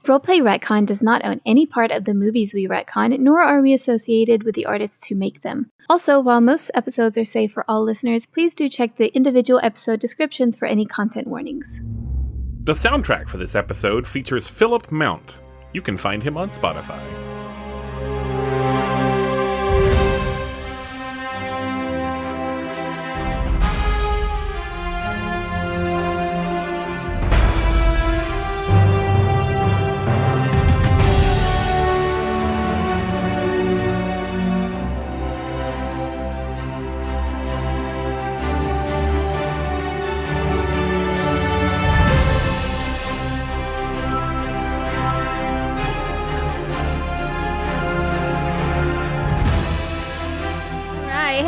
Roleplay Retcon does not own any part of the movies we retcon, nor are we associated with the artists who make them. Also, while most episodes are safe for all listeners, please do check the individual episode descriptions for any content warnings. The soundtrack for this episode features Phillip Mount. You can find him on Spotify.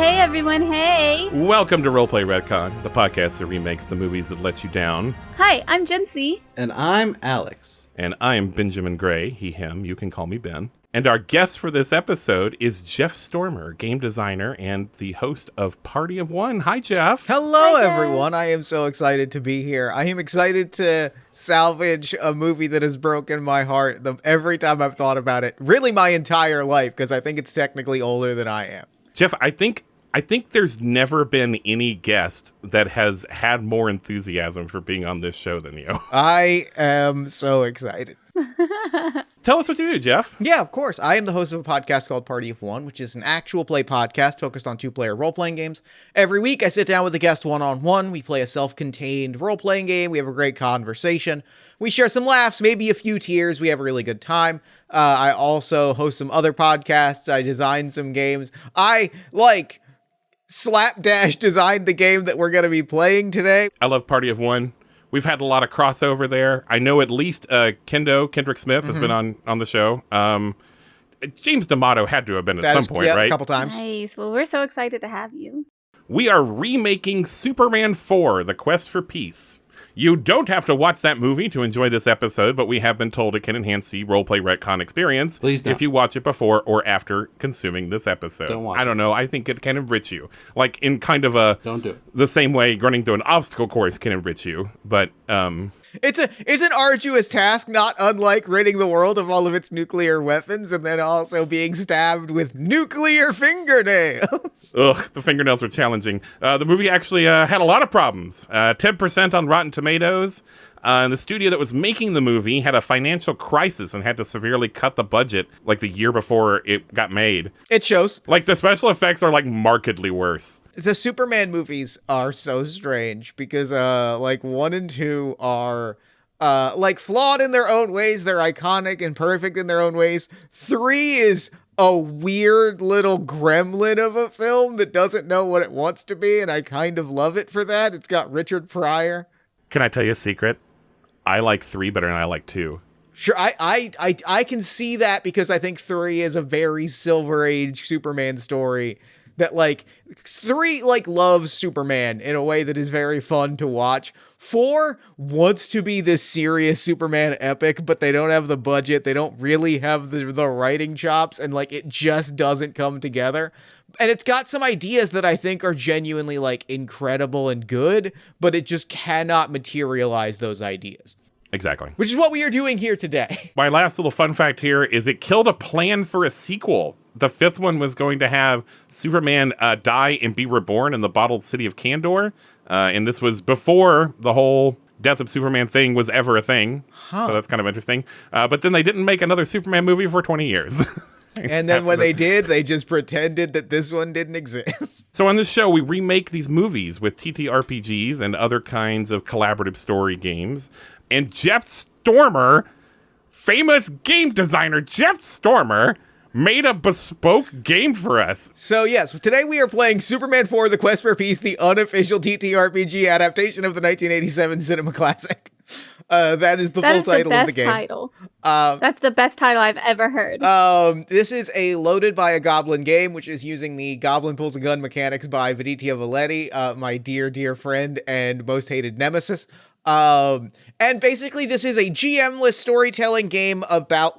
Everyone, hey! Welcome to Roleplay Retcon, the podcast that remakes the movies that let you down. Hi, I'm Jency. And I'm Alex. And I am Benjamin Gray, he, him, you can call me Ben. And our guest for this episode is Jeff Stormer, game designer and the host of Party of One. Hi, Jeff. Hello, Hi, Jeff. everyone. I am so excited to be here. I am excited to salvage a movie that has broken my heart every time I've thought about it. Really my entire life, because I think it's technically older than I am. Jeff, I think there's never been any guest that has had more enthusiasm for being on this show than you. I am so excited. Tell us what you do, Jeff. Yeah, of course. I am the host of a podcast called Party of One, which is an actual play podcast focused on two-player role-playing games. Every week, I sit down with a guest one-on-one. We play a self-contained role-playing game. We have a great conversation. We share some laughs, maybe a few tears. We have a really good time. I also host some other podcasts. I design some games. Slapdash designed the game that we're going to be playing today. I love Party of One. We've had a lot of crossover there. I know at least Kendrick Smith has been on the show. James D'Amato had to have been at some point, right? A couple times. Nice. Well, we're so excited to have you. We are remaking Superman 4, The Quest for Peace. You don't have to watch that movie to enjoy this episode, but we have been told it can enhance the Roleplay Retcon experience if you watch it before or after consuming this episode. Don't watch I don't know. I think it can enrich you. Like in kind of Don't do it. the same way running through an obstacle course can enrich you. But It's an arduous task, not unlike ridding the world of all of its nuclear weapons and then also being stabbed with nuclear fingernails. Ugh, the fingernails were challenging. The movie actually had a lot of problems. 10% on Rotten Tomatoes. And the studio that was making the movie had a financial crisis and had to severely cut the budget like the year before it got made. It shows. Like the special effects are like markedly worse. The Superman movies are so strange because 1 and 2 are flawed in their own ways. They're iconic and perfect in their own ways. 3 is a weird little gremlin of a film that doesn't know what it wants to be, and I kind of love it for that. It's got Richard Pryor. Can I tell you a secret? I like 3 better than I like 2. Sure, I can see that because I think 3 is a very Silver Age Superman story that 3 loves Superman in a way that is very fun to watch. 4 wants to be this serious Superman epic, but they don't have the budget. They don't really have the writing chops, and it just doesn't come together. And it's got some ideas that I think are genuinely incredible and good, but it just cannot materialize those ideas. Exactly. Which is what we are doing here today. My last little fun fact here is it killed a plan for a sequel. The 5th one was going to have Superman die and be reborn in the bottled city of Kandor. And this was before the whole Death of Superman thing was ever a thing. Huh. So that's kind of interesting. But then they didn't make another Superman movie for 20 years. And then when they did, they just pretended that this one didn't exist. So on this show, we remake these movies with TTRPGs and other kinds of collaborative story games. And Jeff Stormer, famous game designer Jeff Stormer, made a bespoke game for us. So yes, today we are playing Superman 4, The Quest for Peace, the unofficial TTRPG adaptation of the 1987 cinema classic. That is the full title of the game. Title. That's the best title I've ever heard. This is a loaded by a goblin game, which is using the Goblin Pulls Out mechanics by Viditya Voleti, my dear, dear friend and most hated nemesis. And basically this is a GM-less storytelling game about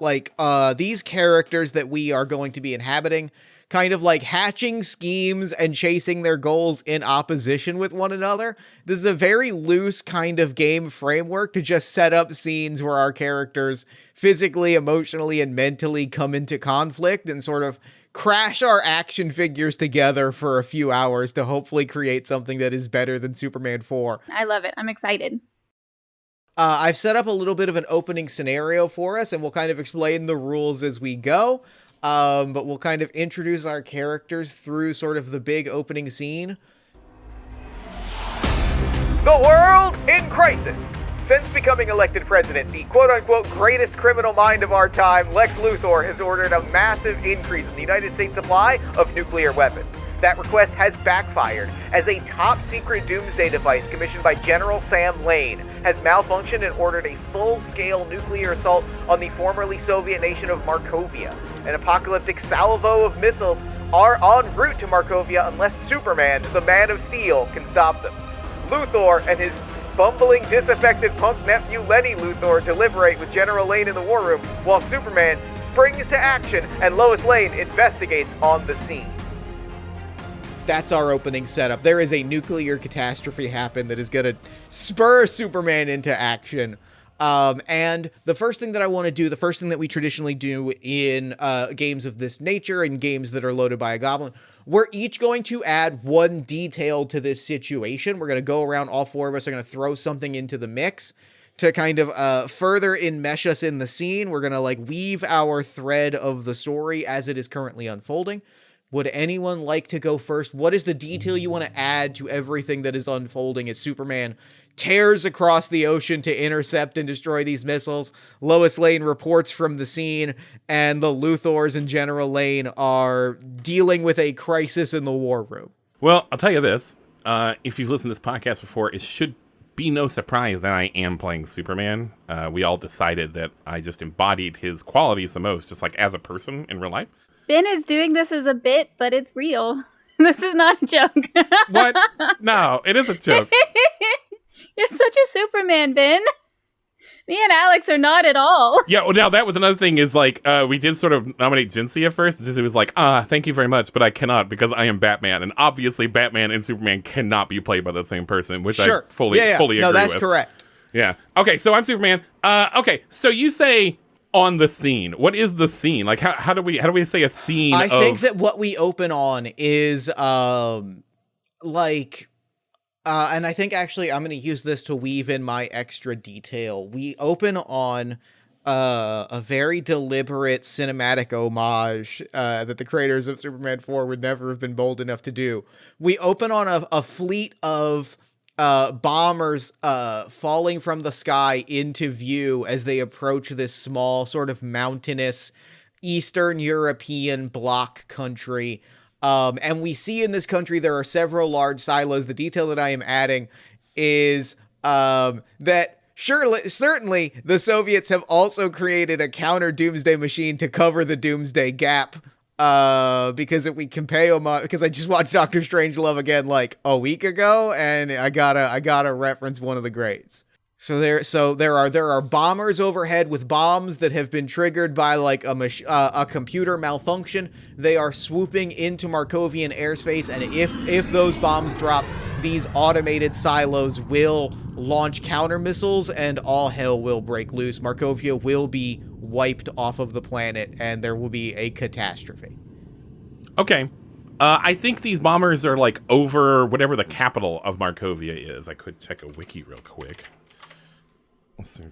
these characters that we are going to be inhabiting. kind of like hatching schemes and chasing their goals in opposition with one another. This is a very loose kind of game framework to just set up scenes where our characters physically, emotionally, and mentally come into conflict and sort of crash our action figures together for a few hours to hopefully create something that is better than Superman 4. I love it. I'm excited. I've set up a little bit of an opening scenario for us, and we'll kind of explain the rules as we go. But we'll kind of introduce our characters through sort of the big opening scene. The world in crisis. Since becoming elected president, the quote-unquote greatest criminal mind of our time, Lex Luthor, has ordered a massive increase in the United States supply of nuclear weapons. That request has backfired, as a top-secret doomsday device commissioned by General Sam Lane has malfunctioned and ordered a full-scale nuclear assault on the formerly Soviet nation of Markovia. An apocalyptic salvo of missiles are en route to Markovia unless Superman, the Man of Steel, can stop them. Luthor and his bumbling, disaffected punk nephew Lenny Luthor deliberate with General Lane in the war room, while Superman springs to action and Lois Lane investigates on the scene. That's our opening setup. There is a nuclear catastrophe happen that is going to spur Superman into action. And the first thing that I want to do, the first thing that we traditionally do in games of this nature and games that are loaded by a goblin, we're each going to add one detail to this situation. We're going to go around, all four of us are going to throw something into the mix to kind of further enmesh us in the scene. We're going to like weave our thread of the story as it is currently unfolding. Would anyone like to go first? What is the detail you want to add to everything that is unfolding as Superman tears across the ocean to intercept and destroy these missiles? Lois Lane reports from the scene, and the Luthors and General Lane are dealing with a crisis in the war room. Well, I'll tell you this. If you've listened to this podcast before, it should be no surprise that I am playing Superman. We all decided that I just embodied his qualities the most, just like as a person in real life. Ben is doing this as a bit, but it's real. This is not a joke. What? No, it is a joke. You're such a Superman, Ben. Me and Alex are not at all. Yeah, well, now that was another thing is like, we did sort of nominate Jinsey at first. Jinsey was like, thank you very much, but I cannot because I am Batman. And obviously Batman and Superman cannot be played by the same person, which I fully agree with. No, that's correct. Yeah. Okay, so I'm Superman. Okay, so you say on the scene. What is the scene? Like, how do we say a scene I think that what we open on is, and I think actually I'm going to use this to weave in my extra detail. We open on a very deliberate cinematic homage that the creators of Superman 4 would never have been bold enough to do. We open on a fleet of bombers falling from the sky into view as they approach this small sort of mountainous Eastern European bloc country. And we see in this country there are several large silos. The detail that I am adding is that certainly the Soviets have also created a counter doomsday machine to cover the doomsday gap. Because if we can pay homage, because I just watched Doctor Strangelove again like a week ago, and I gotta reference one of the greats. So there are bombers overhead with bombs that have been triggered by like a computer malfunction. They are swooping into Markovian airspace, and if those bombs drop, these automated silos will launch counter missiles, and all hell will break loose. Markovia will be wiped off of the planet, and there will be a catastrophe. Okay. I think these bombers are like over whatever the capital of Markovia is. I could check a wiki real quick. Let's see.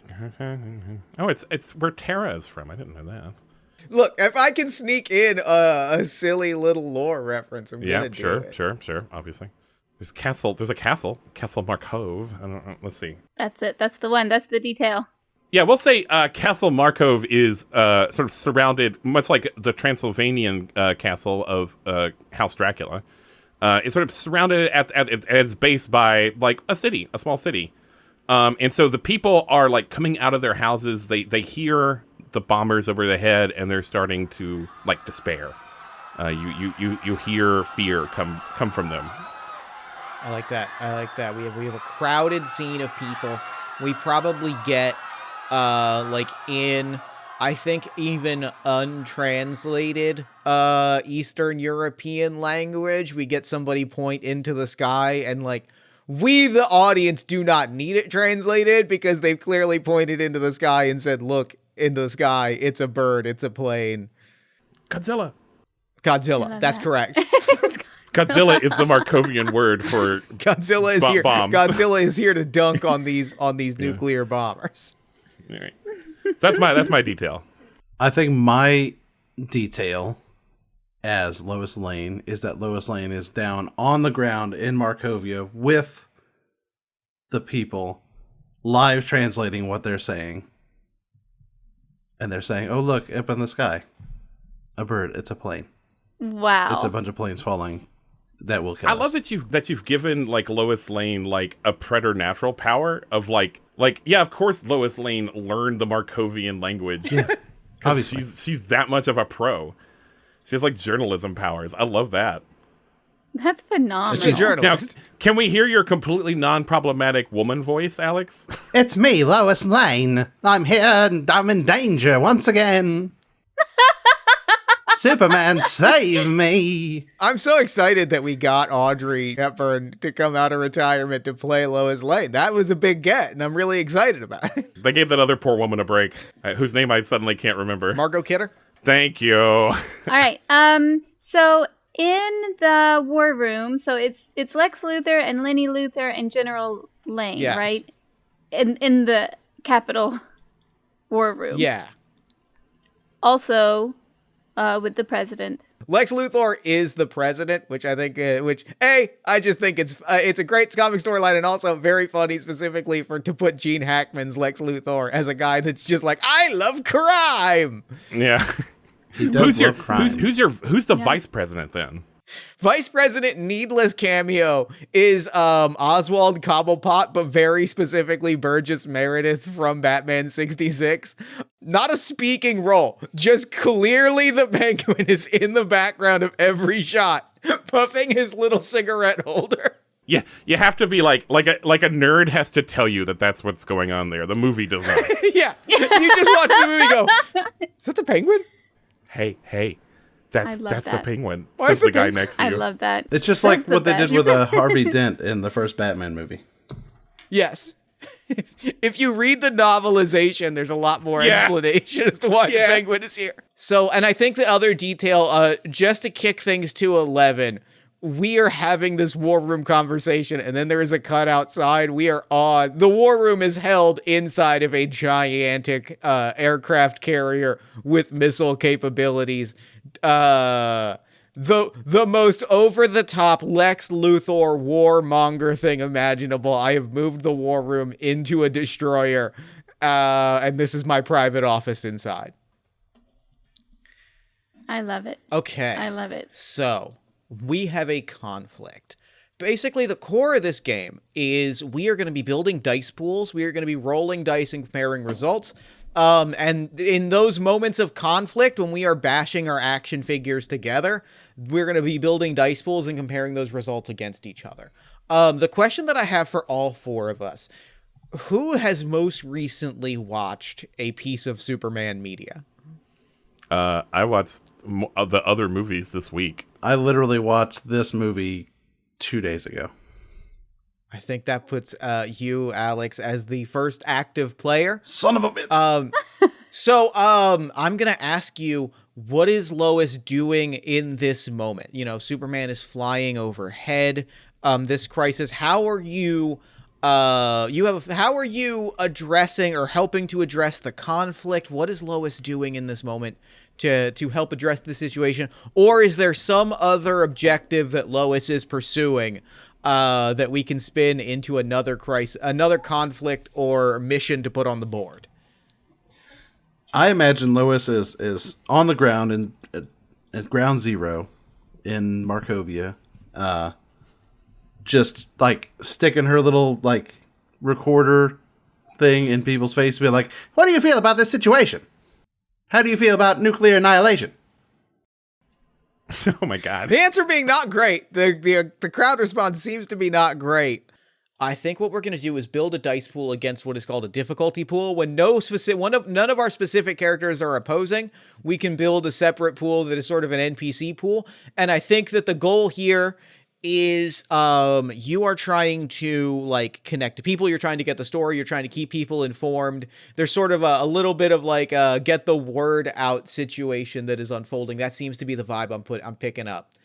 Oh, it's where Terra is from. I didn't know that. Look, if I can sneak in a silly little lore reference, I'm gonna do it. Sure, obviously. There's a castle, Castle Markov. I don't know. Let's see. That's it. That's the one. That's the detail. Yeah, we'll say Castle Markov is sort of surrounded, much like the Transylvanian castle of House Dracula. It's sort of surrounded at its base by like a small city. And so the people are like coming out of their houses. They hear the bombers over their head, and they're starting to like despair. You hear fear come from them. I like that. We have a crowded scene of people. We probably get like in I think even untranslated Eastern European language, we get somebody point into the sky and like, we, the audience, do not need it translated because they've clearly pointed into the sky and said, look, in the sky, it's a bird, it's a plane. Godzilla. That's correct. Godzilla is the Markovian word for Godzilla is here. bombs. Godzilla is here to dunk on these nuclear bombers. All right. That's my detail. I think my detail as Lois Lane is that Lois Lane is down on the ground in Markovia with the people live translating what they're saying. And they're saying, oh, look, up in the sky. A bird. It's a plane. Wow. It's a bunch of planes falling that will kill I us. love that you've given like Lois Lane like a preternatural power of like yeah, of course Lois Lane learned the Markovian language. Yeah. Obviously. She's that much of a pro. She has like journalism powers. I love that. That's phenomenal. She's a journalist. Now, can we hear your completely non-problematic woman voice, Alex? It's me, Lois Lane. I'm here and I'm in danger once again. Superman, save me. I'm so excited that we got Audrey Hepburn to come out of retirement to play Lois Lane. That was a big get, and I'm really excited about it. They gave that other poor woman a break, whose name I suddenly can't remember. Margot Kidder? Thank you. All right. So in the war room, so it's Lex Luthor and Lenny Luthor and General Lane, Yes. right? In the Capitol war room. Yeah. Also, with the president. Lex Luthor is the president, which I think, I just think it's a great comic storyline and also very funny specifically to put Gene Hackman's Lex Luthor as a guy that's just like, I love crime. Yeah. He does love crime. Who's the vice president then? Vice President Needless cameo is Oswald Cobblepot, but very specifically Burgess Meredith from Batman 66. Not a speaking role, just clearly the Penguin is in the background of every shot, puffing his little cigarette holder. Yeah, you have to be like a nerd has to tell you that that's what's going on there. The movie does not. Yeah, you just watch the movie and go, is that the Penguin? Hey. That's that. the Penguin. Why Says is the the guy Penguin? next to you. I love that. It's just That's like the what they did best. with Harvey Dent in the first Batman movie. Yes. If you read the novelization, there's a lot more explanation as to why the Penguin is here. So, and I think the other detail, just to kick things to 11, we are having this war room conversation, and then there is a cut outside. The war room is held inside of a gigantic aircraft carrier with missile capabilities. The most over-the-top Lex Luthor warmonger thing imaginable. I have moved the war room into a destroyer, and this is my private office inside. I love it. Okay. I love it. So, we have a conflict. Basically, the core of this game is we are going to be building dice pools. We are going to be rolling dice and comparing results. And in those moments of conflict, when we are bashing our action figures together, we're going to be building dice pools and comparing those results against each other. The question that I have for all four of us, who has most recently watched a piece of Superman media? I watched the other movies this week. I literally watched this movie 2 days ago. I think that puts you, Alex, as the first active player. Son of a bitch. So I'm going to ask you, what is Lois doing in this moment? You know, Superman is flying overhead. This crisis, how are you addressing or helping to address the conflict? What is Lois doing in this moment to help address the situation? Or is there some other objective that Lois is pursuing that we can spin into another crisis, another conflict or mission to put on the board? I imagine Lois is on the ground at ground zero in Markovia, just like sticking her little like recorder thing in people's face, being like, "What do you feel about this situation? How do you feel about nuclear annihilation?" Oh my god. The answer being not great. The crowd response seems to be not great. I think what we're going to do is build a dice pool against what is called a difficulty pool. When none of our specific characters are opposing, we can build a separate pool that is sort of an NPC pool. And I think that the goal here is you are trying to like connect to people, you're trying to get the story, you're trying to keep people informed. There's sort of a little bit of like a get the word out situation that is unfolding. That seems to be the vibe I'm picking up.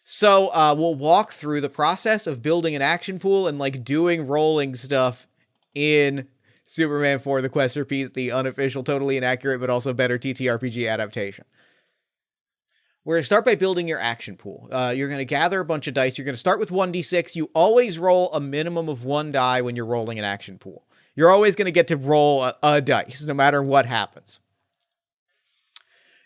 So we'll walk through the process of building an action pool and like doing rolling stuff in Superman 4: The Quest for Peace, the unofficial, totally inaccurate, but also better TTRPG adaptation. We're going to start by building your action pool. You're going to gather a bunch of dice. You're going to start with 1d6. You always roll a minimum of 1 die when you're rolling an action pool. You're always going to get to roll a dice, no matter what happens.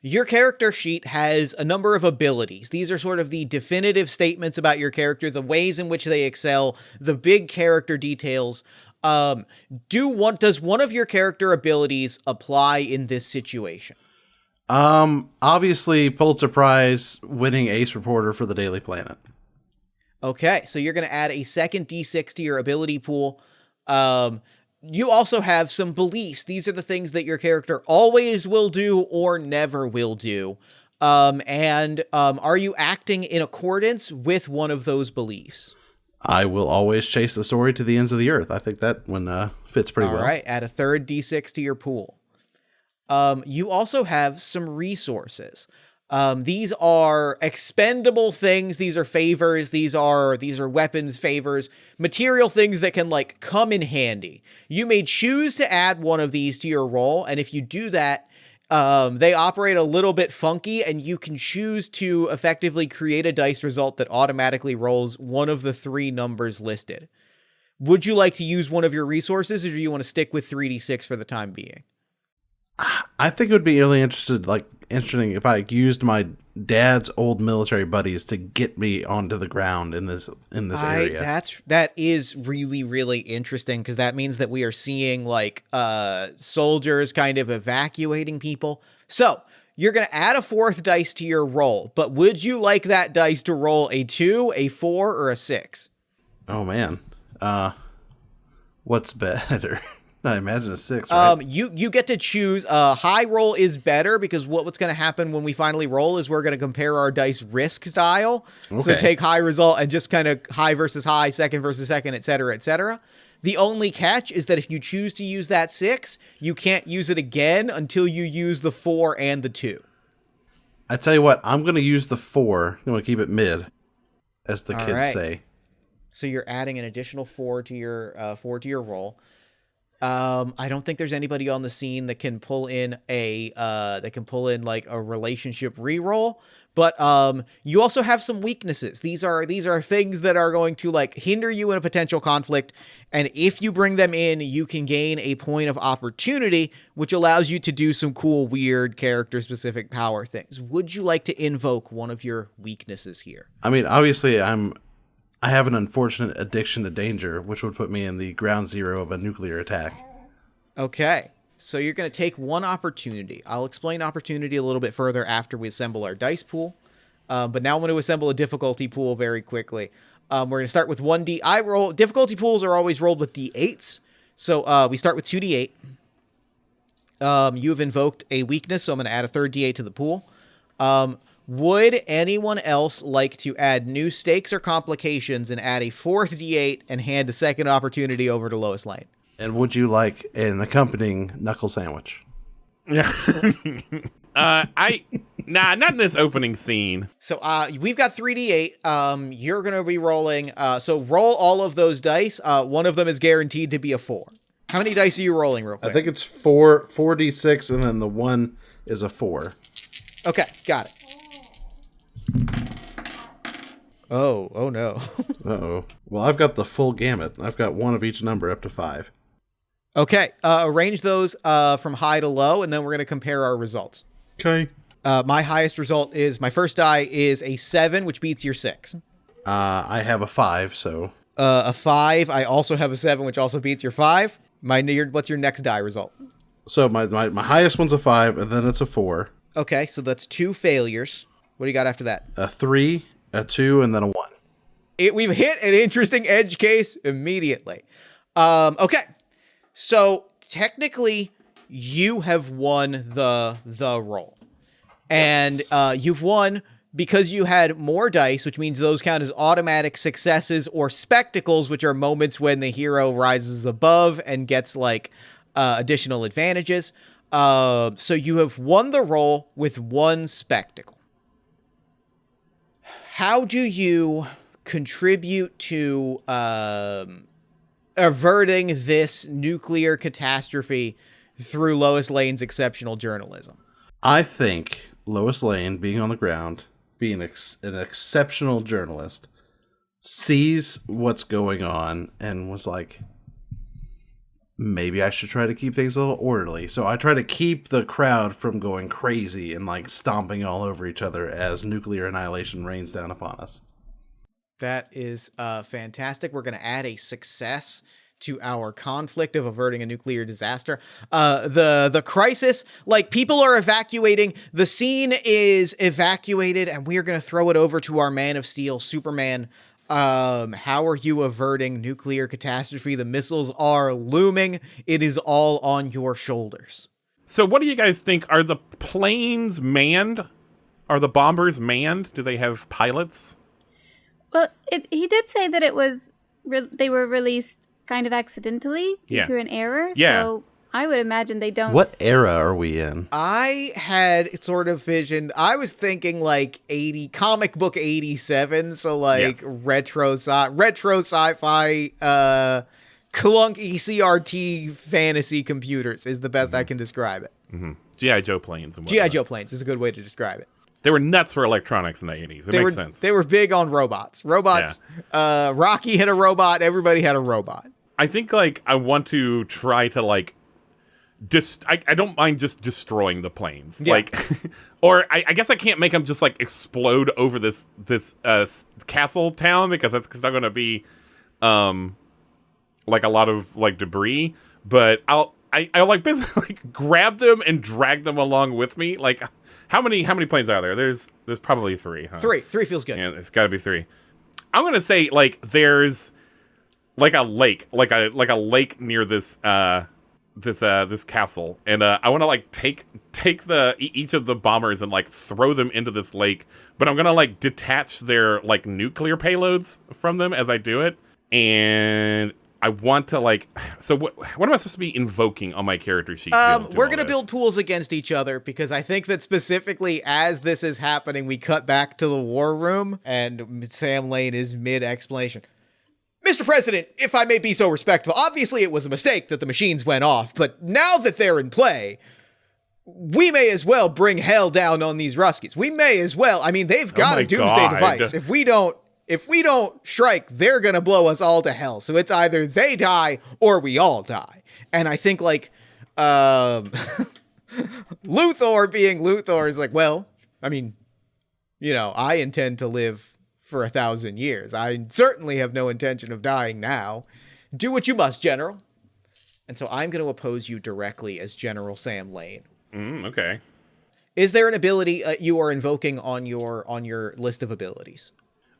Your character sheet has a number of abilities. These are sort of the definitive statements about your character, the ways in which they excel, the big character details. Does one of your character abilities apply in this situation? Obviously Pulitzer Prize winning ace reporter for the Daily Planet. Okay, so you're going to add a second d6 to your ability pool. You also have some beliefs. These are the things that your character always will do or never will do. Are you acting in accordance with one of those beliefs? I will always chase the story to the ends of the earth. I think that one fits pretty well. All right, add a third d6 to your pool. You also have some resources. These are expendable things. These are favors. These are weapons, favors, material things that can like come in handy. You may choose to add one of these to your roll. And if you do that, they operate a little bit funky, and you can choose to effectively create a dice result that automatically rolls one of the 3 numbers listed. Would you like to use one of your resources, or do you want to stick with 3d6 for the time being? I think it would be really interesting if I used my dad's old military buddies to get me onto the ground in this area. That is really, really interesting, because that means that we are seeing like soldiers kind of evacuating people. So you're going to add a 4th dice to your roll, but would you like that dice to roll a 2, a 4, or a 6? Oh man. What's better? I imagine a 6, right? You get to choose. High roll is better, because what's going to happen when we finally roll is we're going to compare our dice risk style. Okay. So take high result and just kind of high versus high, second versus second, et cetera, et cetera. The only catch is that if you choose to use that 6, you can't use it again until you use the 4 and the 2. I tell you what, I'm going to use the 4. I'm going to keep it mid, as the kids say. So you're adding an additional 4 to your roll. I don't think there's anybody on the scene that can pull in like a relationship reroll, but you also have some weaknesses. These are things that are going to like hinder you in a potential conflict, and if you bring them in, you can gain a point of opportunity, which allows you to do some cool, weird character specific power things. Would you like to invoke one of your weaknesses here? I mean, obviously I have an unfortunate addiction to danger, which would put me in the ground zero of a nuclear attack. Okay, so you're going to take one opportunity. I'll explain opportunity a little bit further after we assemble our dice pool. But now I'm going to assemble a difficulty pool very quickly. We're going to start with 1D. Difficulty pools are always rolled with D8s. So we start with 2D8. You have invoked a weakness, so I'm going to add a third D8 to the pool. Would anyone else like to add new stakes or complications and add a 4th D8 and hand a second opportunity over to Lois Lane? And would you like an accompanying knuckle sandwich? Yeah. Not in this opening scene. So we've got 3d8. You're going to be rolling. So roll all of those dice. One of them is guaranteed to be a 4. How many dice are you rolling real quick? I think it's 4d6, and then the 1 is a 4. Okay, got it. Oh no. Uh-oh. Well, I've got the full gamut. I've got one of each number up to 5. Okay, arrange those from high to low, and then we're going to compare our results. Okay. My highest result is, my first die is a 7, which beats your 6. I have a 5, so... A 5, I also have a 7, which also beats your 5. What's your next die result? So my highest one's a 5, and then it's a 4. Okay, so that's 2 failures. What do you got after that? A 3, a 2, and then a 1. We've hit an interesting edge case immediately. Okay. So technically, you have won the roll. And you've won because you had more dice, which means those count as automatic successes, or spectacles, which are moments when the hero rises above and gets like additional advantages. So you have won the roll with one spectacle. How do you contribute to averting this nuclear catastrophe through Lois Lane's exceptional journalism? I think Lois Lane, being on the ground, being an exceptional journalist, sees what's going on and was like, maybe I should try to keep things a little orderly. So I try to keep the crowd from going crazy and like stomping all over each other as nuclear annihilation rains down upon us. That is fantastic. We're going to add a success to our conflict of averting a nuclear disaster. The crisis, like, people are evacuating. The scene is evacuated, and we are going to throw it over to our Man of Steel, Superman. How are you averting nuclear catastrophe? The missiles are looming. It is all on your shoulders. So what do you guys think? Are the planes manned? Are the bombers manned? Do they have pilots? Well, he did say that it was they were released kind of accidentally due to an error. Yeah. So I would imagine they don't. What era are we in? I had sort of visioned, I was thinking like comic book 87, so like retro sci-fi, clunky CRT fantasy computers is the best I can describe it. Mm-hmm. G.I. Joe planes. And G.I. Joe planes is a good way to describe it. They were nuts for electronics in the 80s. It makes sense. They were big on robots. Rocky had a robot. Everybody had a robot. I think, like, I want to try to, like, I don't mind just destroying the planes. Yeah. Like, or I guess I can't make them just, like, explode over this castle town, because that's not going to be, like, a lot of, like, debris. But I'll like, basically, like, grab them and drag them along with me. Like, how many planes are there? There's probably 3. Huh? Three feels good. Yeah, it's got to be 3. I'm gonna say, like, there's like a lake, like a lake near this this castle, and I want to, like, take each of the bombers and, like, throw them into this lake. But I'm gonna, like, detach their, like, nuclear payloads from them as I do it, and I want to, like, so what am I supposed to be invoking on my character sheet? We're going to build pools against each other, because I think that specifically as this is happening, we cut back to the war room and Sam Lane is mid-explanation. Mr. President, if I may be so respectful, obviously it was a mistake that the machines went off, but now that they're in play, we may as well bring hell down on these Ruskies. We may as well. I mean, they've got a doomsday device. If we don't strike, they're going to blow us all to hell. So it's either they die or we all die. And I think, like, Luthor being Luthor is like, well, I mean, you know, I intend to live for 1,000 years. I certainly have no intention of dying now. Do what you must, General. And so I'm going to oppose you directly as General Sam Lane. Okay. Is there an ability you are invoking on your list of abilities?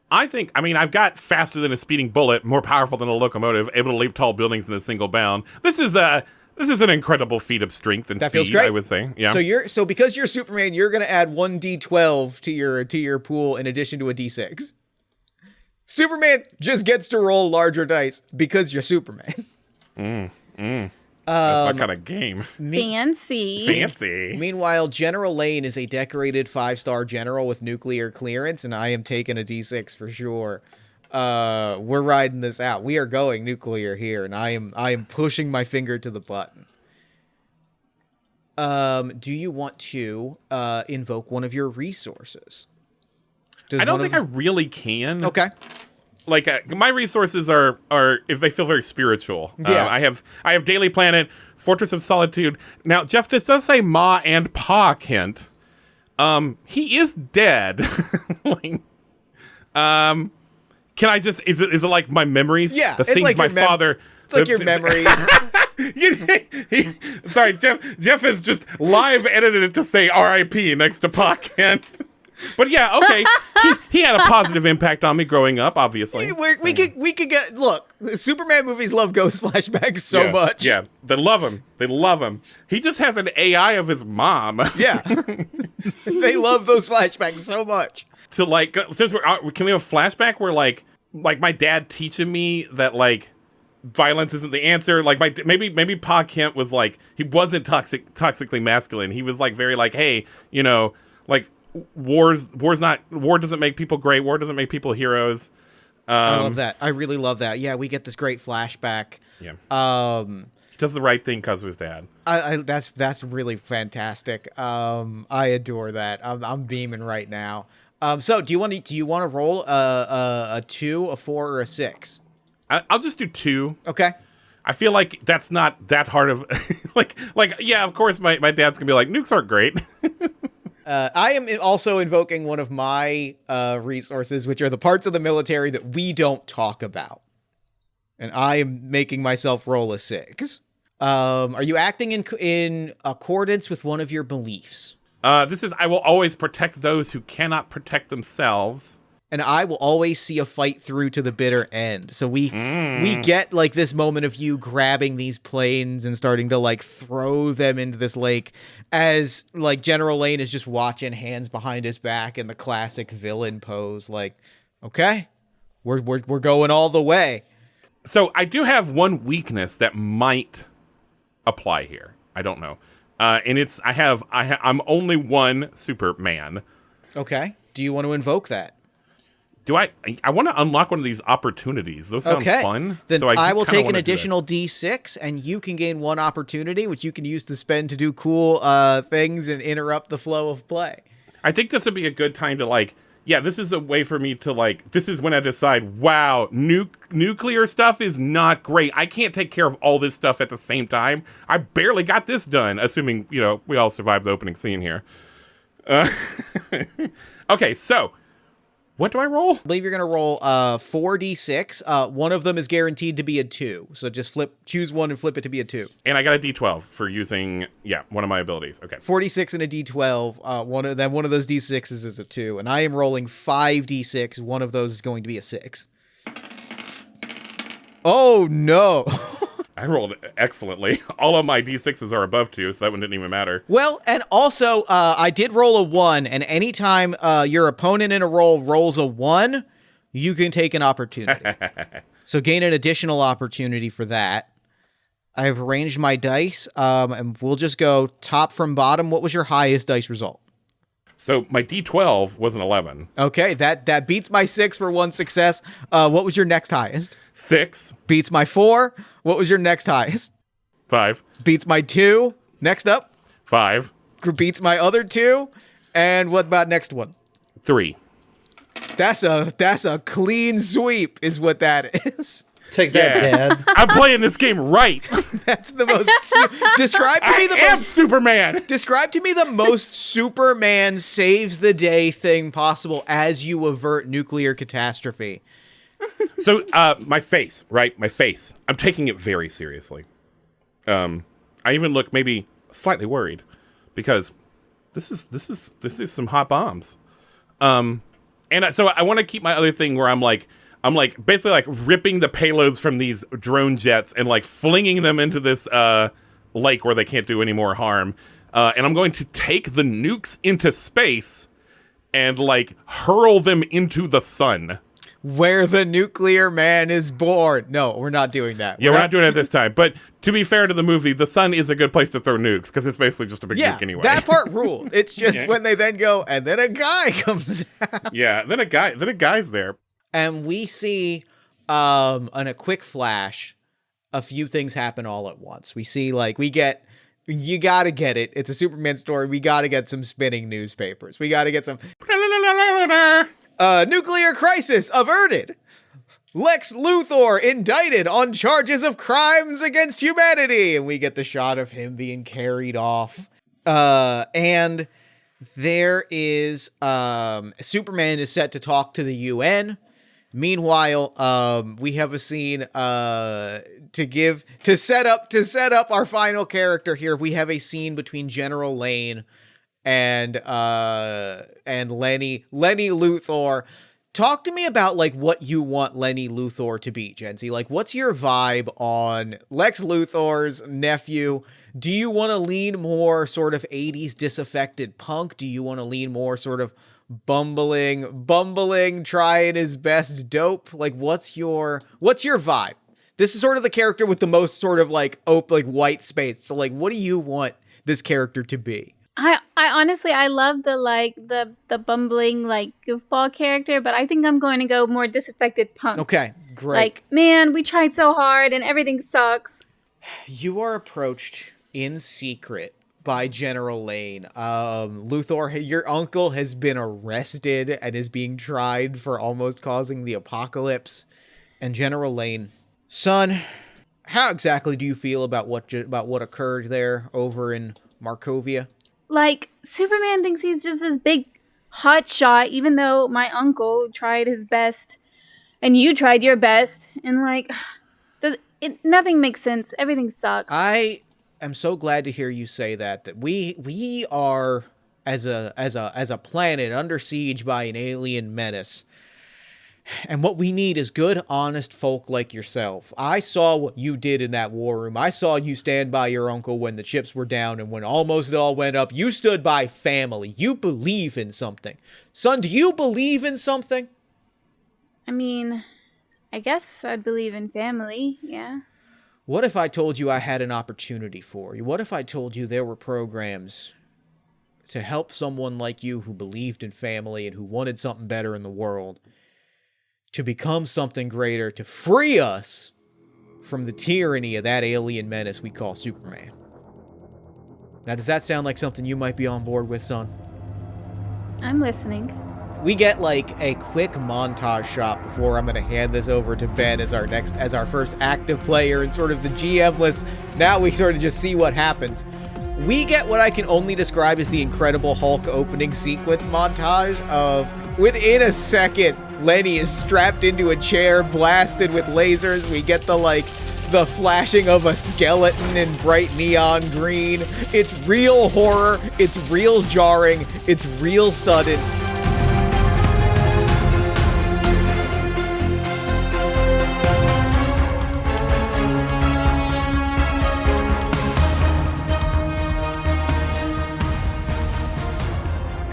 I mean, I've got faster than a speeding bullet, more powerful than a locomotive, able to leap tall buildings in a single bound. This is an incredible feat of strength and that speed, feels great. I would say. Yeah. So because you're Superman, you're going to add 1d12 to your pool in addition to a d6. Superman just gets to roll larger dice because you're Superman. That's my kind of game. Fancy. Meanwhile, General Lane is a decorated 5-star general with nuclear clearance, and I am taking a D6 for sure. We're riding this out. We are going nuclear here, and I am pushing my finger to the button. Do you want to invoke one of your resources? I don't think I really can. Okay. Like, my resources are if they feel very spiritual. Yeah. I have Daily Planet, Fortress of Solitude. Now, Jeff, this does say Ma and Pa Kent. He is dead. Like, can I just is it like my memories? Yeah, the things like my father. It's like your memories. Sorry, Jeff has just live edited it to say R.I.P. next to Pa Kent. But yeah, okay. He had a positive impact on me growing up, obviously. We could get, look, Superman movies love ghost flashbacks so much. Yeah, they love him. They love him. He just has an AI of his mom. Yeah. They love those flashbacks so much. To like, since can we have a flashback where like my dad teaching me that like violence isn't the answer. Like maybe Pa Kent was like, he wasn't toxically masculine. He was like very like, hey, you know, like war doesn't make people great. War doesn't make people heroes. I love that. I really love that. Yeah, we get this great flashback. Yeah. He does the right thing because of his dad. That's really fantastic. I adore that. I'm beaming right now. So do you want to roll a 2, a 4, or a 6? I'll just do 2. Okay. I feel like that's not that hard of like yeah, of course my dad's gonna be like, nukes aren't great. I am also invoking one of my resources, which are the parts of the military that we don't talk about. And I am making myself roll a 6. Are you acting in accordance with one of your beliefs? This is, I will always protect those who cannot protect themselves. And I will always see a fight through to the bitter end. So we get like this moment of you grabbing these planes and starting to like throw them into this lake as like General Lane is just watching, hands behind his back in the classic villain pose. Like, okay, we're going all the way. So I do have one weakness that might apply here. I don't know. And it's, I'm only one Superman. Okay. Do you want to invoke that? Do I want to unlock one of these opportunities. Those sound fun. Then so I will take an additional D6 and you can gain one opportunity, which you can use to spend to do cool things and interrupt the flow of play. I think this would be a good time to like, yeah, this is a way for me to like, this is when I decide, wow, nuclear stuff is not great. I can't take care of all this stuff at the same time. I barely got this done, assuming, you know, we all survived the opening scene here. Okay, so what do I roll? I believe you're going to roll 4d6. One of them is guaranteed to be a 2. So just choose one and flip it to be a 2. And I got a d12 for using, one of my abilities. Okay. 46 and a d12. One of those d6s is a 2. And I am rolling 5d6. One of those is going to be a 6. Oh, no. I rolled excellently. All of my d6s are above 2, so that one didn't even matter. Well, and also, I did roll a 1, and anytime your opponent in a roll rolls a 1, you can take an opportunity. So gain an additional opportunity for that. I have arranged my dice, and we'll just go top from bottom. What was your highest dice result? So my d12 was an 11. Okay, that beats my 6 for one success. What was your next highest? 6. Beats my 4. What was your next highest? 5. Beats my 2. Next up? 5. Beats my other 2. And what about next one? 3. That's a clean sweep is what that is. Take that, Dad. I'm playing this game right. That's the most describe to me the I am most Superman. Describe to me the most Superman saves the day thing possible as you avert nuclear catastrophe. So, my face, right? My face. I'm taking it very seriously. I even look maybe slightly worried because this is some hot bombs. And so I want to keep my other thing where I'm basically like ripping the payloads from these drone jets and like flinging them into this lake where they can't do any more harm. And I'm going to take the nukes into space and like hurl them into the sun. Where the nuclear man is born. No, we're not doing that. Yeah, we're not doing it this time. But to be fair to the movie, the sun is a good place to throw nukes because it's basically just a big nuke anyway. That part ruled. It's just when they then go, and then a guy comes out. Yeah, then a guy's there. And we see, in a quick flash, a few things happen all at once. We see, you gotta get it. It's a Superman story. We gotta get some spinning newspapers. We gotta get some... nuclear crisis averted. Lex Luthor indicted on charges of crimes against humanity. And we get the shot of him being carried off. And there is, Superman is set to talk to the UN. Meanwhile, we have a scene, to set up our final character here. We have a scene between General Lane and Lenny Luthor. Talk to me about like what you want Lenny Luthor to be, Jency. Like, what's your vibe on Lex Luthor's nephew? Do you want to lean more sort of 80s disaffected punk? Do you want to lean more sort of bumbling, trying his best dope? Like, what's your vibe? This is sort of the character with the most sort of like white space. So like, what do you want this character to be? I honestly, I love the bumbling, like, goofball character, but I think I'm going to go more disaffected punk. Okay, great. Like, man, we tried so hard and everything sucks. You are approached in secret by General Lane. Luthor, your uncle has been arrested and is being tried for almost causing the apocalypse. And General Lane, son, how exactly do you feel about what occurred there over in Markovia? Like, Superman thinks he's just this big hot shot, even though my uncle tried his best and you tried your best. And like, nothing makes sense. Everything sucks. I am so glad to hear you say that we are as a planet under siege by an alien menace. And what we need is good, honest folk like yourself. I saw what you did in that war room. I saw you stand by your uncle when the chips were down and when almost it all went up. You stood by family. You believe in something. Son, do you believe in something? I mean, I guess I believe in family, yeah. What if I told you I had an opportunity for you? What if I told you there were programs to help someone like you who believed in family and who wanted something better in the world to become something greater, to free us from the tyranny of that alien menace we call Superman? Now, does that sound like something you might be on board with, son? I'm listening. We get like a quick montage shot before I'm going to hand this over to Ben as our first active player and sort of the GM list. Now we sort of just see what happens. We get what I can only describe as the Incredible Hulk opening sequence montage of, within a second, Lenny is strapped into a chair, blasted with lasers. We get the flashing of a skeleton in bright neon green. It's real horror. It's real jarring. It's real sudden.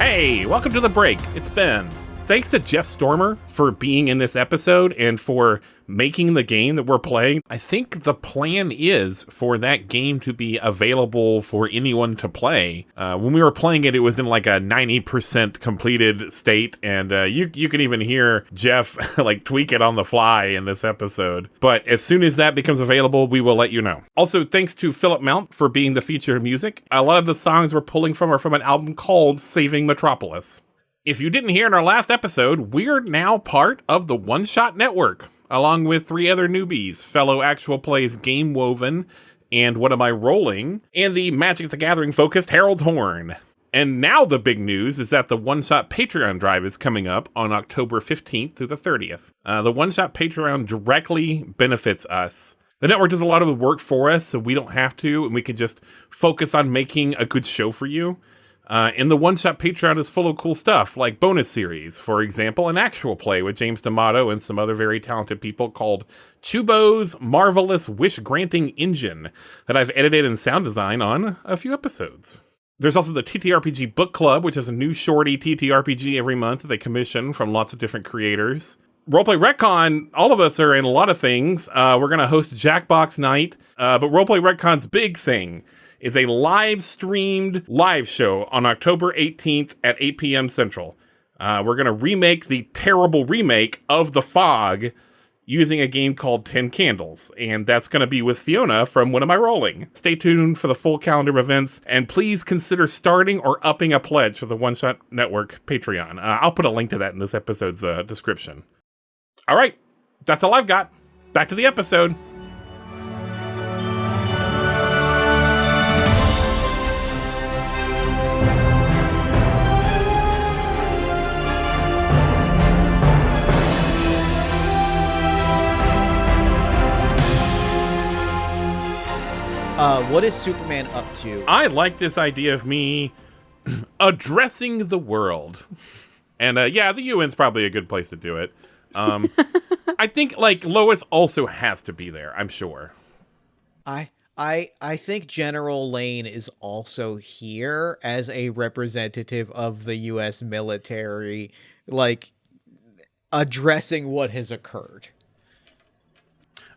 Hey, welcome to The Break. It's Ben. Thanks to Jeff Stormer for being in this episode and for making the game that we're playing. I think the plan is for that game to be available for anyone to play. When we were playing it, it was in like a 90% completed state, and you can even hear Jeff like tweak it on the fly in this episode. But as soon as that becomes available, we will let you know. Also, thanks to Phillip Mount for being the feature music. A lot of the songs we're pulling from are from an album called Saving Metropolis. If you didn't hear in our last episode, we're now part of the One Shot Network, along with 3 other newbies, fellow Actual Plays Game Woven, and What Am I Rolling, and the Magic the Gathering focused Harold's Horn. And now the big news is that the One Shot Patreon drive is coming up on October 15th through the 30th. The One Shot Patreon directly benefits us. The network does a lot of the work for us, so we don't have to, and we can just focus on making a good show for you. And the One Shot Patreon is full of cool stuff, like bonus series, for example, an actual play with James D'Amato and some other very talented people called Chubo's Marvelous Wish-Granting Engine that I've edited and sound design on a few episodes. There's also the TTRPG Book Club, which is a new shorty TTRPG every month that they commission from lots of different creators. Roleplay Retcon, all of us are in a lot of things. We're going to host Jackbox Night, but Roleplay Retcon's big thing is a live-streamed live show on October 18th at 8 p.m. Central. We're going to remake the terrible remake of The Fog using a game called 10 Candles, and that's going to be with Fiona from What Am I Rolling? Stay tuned for the full calendar of events, and please consider starting or upping a pledge for the One Shot Network Patreon. I'll put a link to that in this episode's description. All right, that's all I've got. Back to the episode. What is Superman up to? I like this idea of me addressing the world. And yeah, the UN's probably a good place to do it. I think like Lois also has to be there, I'm sure. I think General Lane is also here as a representative of the US military, like addressing what has occurred.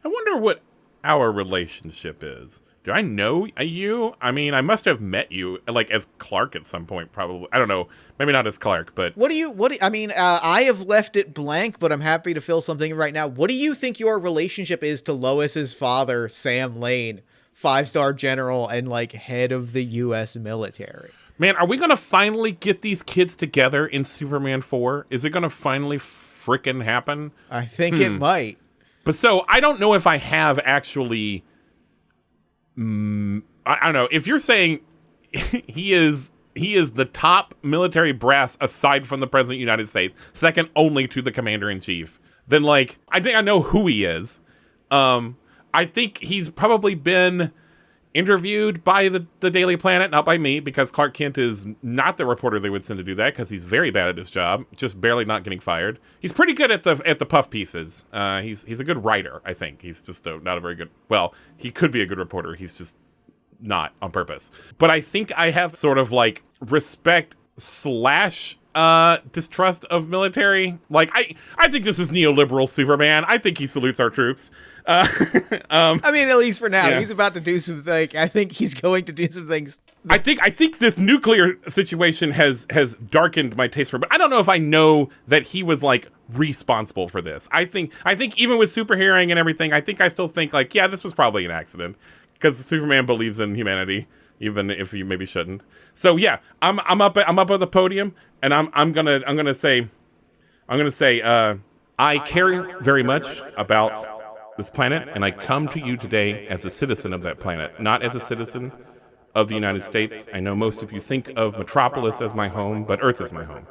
I wonder what our relationship is. Do I know you? I mean, I must have met you like as Clark at some point, probably. I don't know. Maybe not as Clark, but I mean, I have left it blank, but I'm happy to fill something in right now. What do you think your relationship is to Lois's father, Sam Lane, 5-star general and like head of the US military? Man, are we going to finally get these kids together in Superman 4? Is it going to finally frickin' happen? I think it might. But so, I don't know if I have actually... I don't know. If you're saying he is the top military brass aside from the President of the United States, second only to the Commander-in-Chief, then, like, I think I know who he is. I think he's probably been interviewed by the Daily Planet, not by me, because Clark Kent is not the reporter they would send to do that, because he's very bad at his job, just barely not getting fired. He's pretty good at the puff pieces. He's a good writer, I think. He's just not a very good... Well, he could be a good reporter. He's just not on purpose. But I think I have sort of, like, respect / distrust of military. Like, I think this is neoliberal Superman. I think he salutes our troops. I mean, at least for now, yeah. He's about to do something. I think he's going to do some things. I think this nuclear situation has darkened my taste for it, but I don't know if I know that he was like responsible for this. I think even with superheroing and everything, I still think like, yeah, this was probably an accident because Superman believes in humanity, even if you maybe shouldn't. So yeah, I'm up at the podium, and I'm gonna say I care very much about this planet, and I come to you today as a citizen of that planet, not as a citizen of the United States. I know most of you think of Metropolis as my home, but Earth is my home.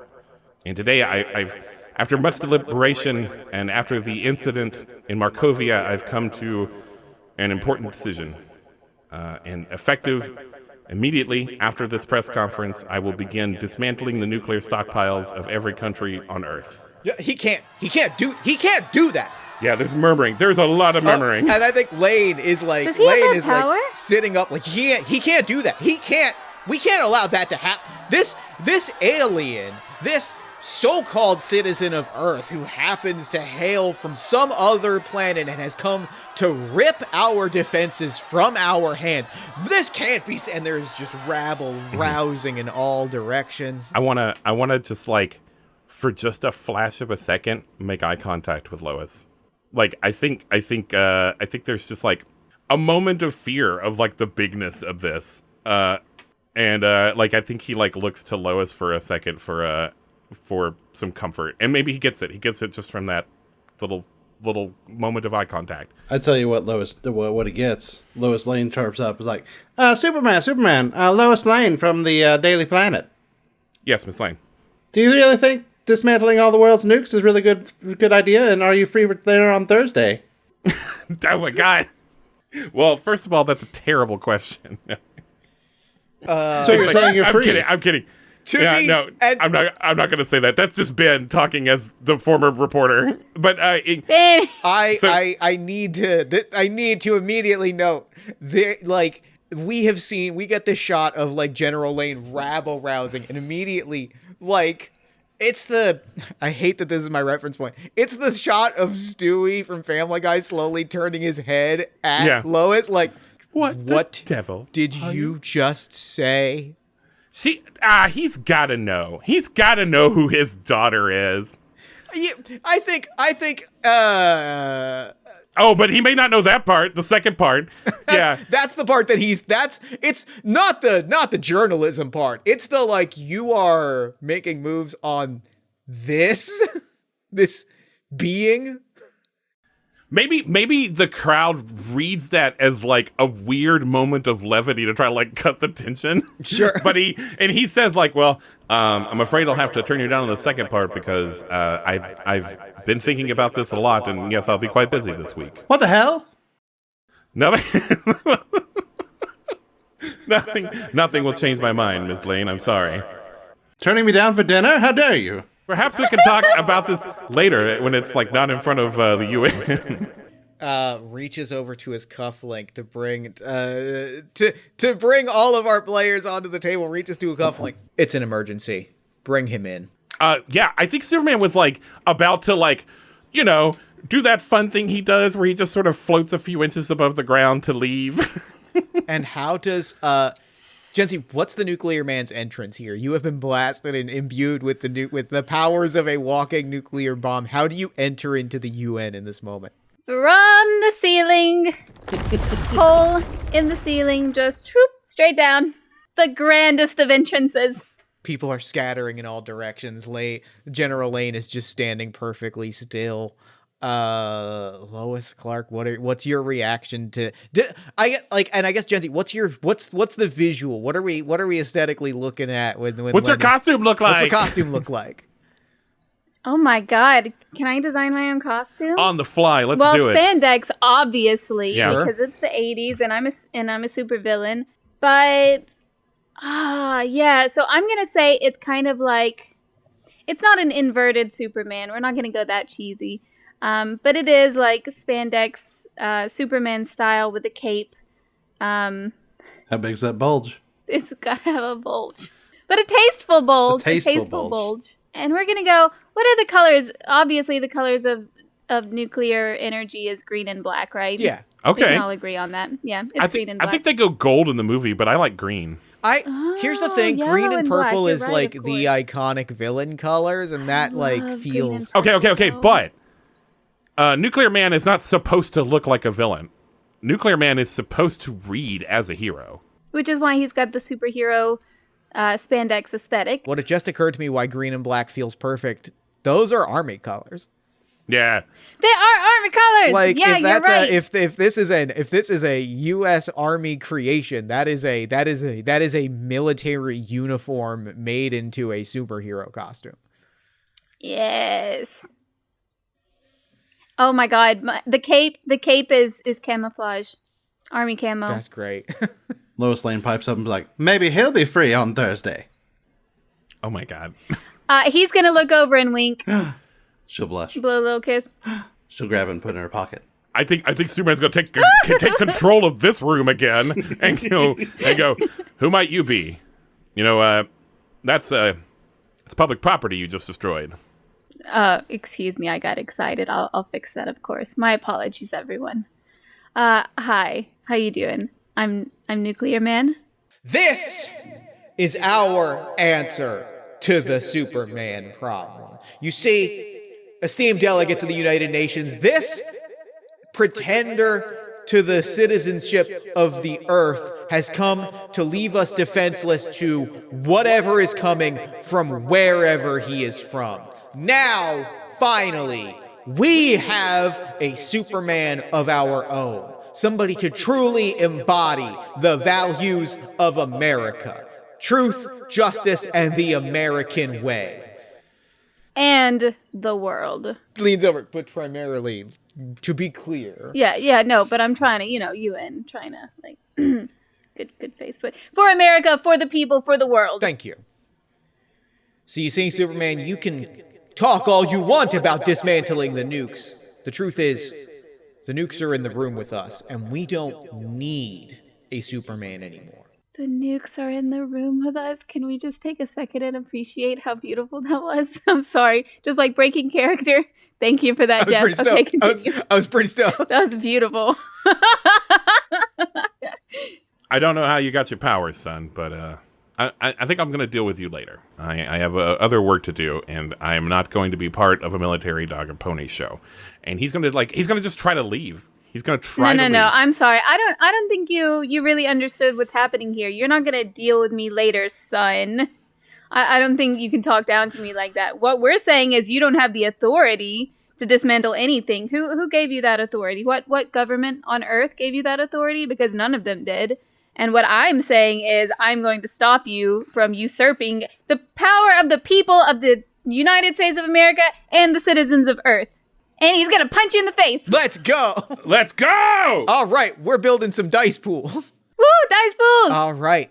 And today, I've after much deliberation and after the incident in Markovia, I've come to an important decision. And effective immediately after this press conference, I will begin dismantling the nuclear stockpiles of every country on Earth. Yeah, he can't do that. Yeah, there's murmuring. There's a lot of murmuring. And I think Lane is like, Does he have that power? Like sitting up like he can't do that. We can't allow that to happen. This alien, this so-called citizen of Earth who happens to hail from some other planet and has come to rip our defenses from our hands. This can't be, and there's just rabble rousing in all directions. I wanna just like, for just a flash of a second, make eye contact with Lois. Like, I think there's just like a moment of fear of like the bigness of this. And like, I think he like looks to Lois for a second for some comfort, and maybe he gets it. He gets it just from that little moment of eye contact. I tell you what, what he gets. Lois Lane chirps up, is like, Superman, Lois Lane from the Daily Planet. Yes, Miss Lane. Do you really think dismantling all the world's nukes is really good idea? And are you free there on Thursday? Oh my God. Well, first of all, that's a terrible question. So you're saying you're free? I'm kidding. I'm not going to say that. That's just Ben talking as the former reporter. But I need to immediately note that, like, we get this shot of like General Lane rabble rousing, and immediately like I hate that this is my reference point. It's the shot of Stewie from Family Guy slowly turning his head at Lois, like, what the devil did you just say? He's gotta know. He's gotta know who his daughter is. Yeah, I think. Oh, but he may not know that part. The second part, that's the part that it's not the journalism part. It's the like, you are making moves on this being. Maybe the crowd reads that as like a weird moment of levity to try to like cut the tension. Sure. But he says like, well, I'm afraid I'll have to turn you down on the second part because I've been thinking about this a lot, and yes, I'll be quite busy this week. What the hell? Nothing. Nothing will change my mind, Miss Lane. I'm sorry. Turning me down for dinner? How dare you? Perhaps we can talk about this later when it's like not in front of the UN. Reaches over to his cufflink to bring to bring all of our players onto the table. Reaches to a cufflink. It's an emergency. Bring him in. Yeah, I think Superman was like about to like, you know, do that fun thing he does where he just sort of floats a few inches above the ground to leave. And how does Jency, what's the nuclear man's entrance here? You have been blasted and imbued with the powers of a walking nuclear bomb. How do you enter into the UN in this moment? From the ceiling, hole in the ceiling, just troop straight down. The grandest of entrances. People are scattering in all directions. General Lane is just standing perfectly still. Lois, Clark, what's your reaction to? I guess Jency, what's the visual? What are we aesthetically looking at? What's your costume look like? What's the costume look like? Oh my God! Can I design my own costume On the fly, let's do it. Well, spandex, obviously, Yeah. because it's the '80s, and I'm a supervillain. But yeah. So I'm gonna say it's kind of like it's not an inverted Superman. We're not gonna go that cheesy. But it is like spandex, Superman style with a cape. How big's that bulge? It's gotta have a bulge, but a tasteful bulge. A tasteful bulge. And we're gonna go. What are the colors? Obviously, the colors of nuclear energy is green and black, right? Yeah. We Okay. can all agree on that. Yeah, it's green and black. I think they go gold in the movie, but I like green. Here's the thing: yellow green and and black, purple you're is right, like of the course. iconic villain colors, and that love green feels. and Okay, but Nuclear Man is not supposed to look like a villain. Nuclear Man is supposed to read as a hero. Which is why he's got the superhero spandex aesthetic. What it just occurred to me why green and black feels perfect. Those are army colors. Yeah. They are army colors. Like yeah, if that's you're right. if this is a U.S. Army creation, that is a military uniform made into a superhero costume. Yes. Oh my God, the cape is camouflage, army camo. That's great. Lois Lane pipes up and be like, maybe he'll be free on Thursday. Oh my God. He's gonna look over and wink, She'll blush. blow a little kiss. She'll grab it and put it in her pocket. I think Superman's gonna take control of this room again and go. Who might you be? That's public property you just destroyed. Excuse me, I got excited. I'll fix that, of course. My apologies, everyone. Hi, how you doing? I'm Nuclear Man. This is our answer to the Superman problem. You see, esteemed delegates of the United Nations, this pretender to the citizenship of the Earth has come to leave us defenseless to whatever is coming from wherever he is from. Now, finally, we have a Superman of our own. Somebody to truly embody the values of America. Truth, justice, and the American way. And the world. Leans over, but primarily, to be clear. Yeah, no, but I'm trying to, UN, trying to, like, good face. But for America, for the people, for the world. Thank you. So you see, Superman, you can talk all you want about dismantling the nukes. The truth is, the nukes are in the room with us, and we don't need a Superman anymore. The nukes are in the room with us. Can we just take a second and appreciate how beautiful that was? I'm sorry. Just like breaking character. Thank you for that, Jeff. Okay, continue. I was pretty stoked. That was beautiful. I don't know how you got your powers, son, but I think I'm going to deal with you later. I have other work to do, and I am not going to be part of a military dog and pony show. And he's going to just try to leave. He's going to try to leave. No. I'm sorry. I don't think you really understood what's happening here. You're not going to deal with me later, son. I don't think you can talk down to me like that. What we're saying is you don't have the authority to dismantle anything. Who gave you that authority? What government on Earth gave you that authority? Because none of them did. And what I'm saying is I'm going to stop you from usurping the power of the people of the United States of America and the citizens of Earth. And he's going to punch you in the face. Let's go. Let's go! All right, we're building some dice pools. Woo, dice pools! All right.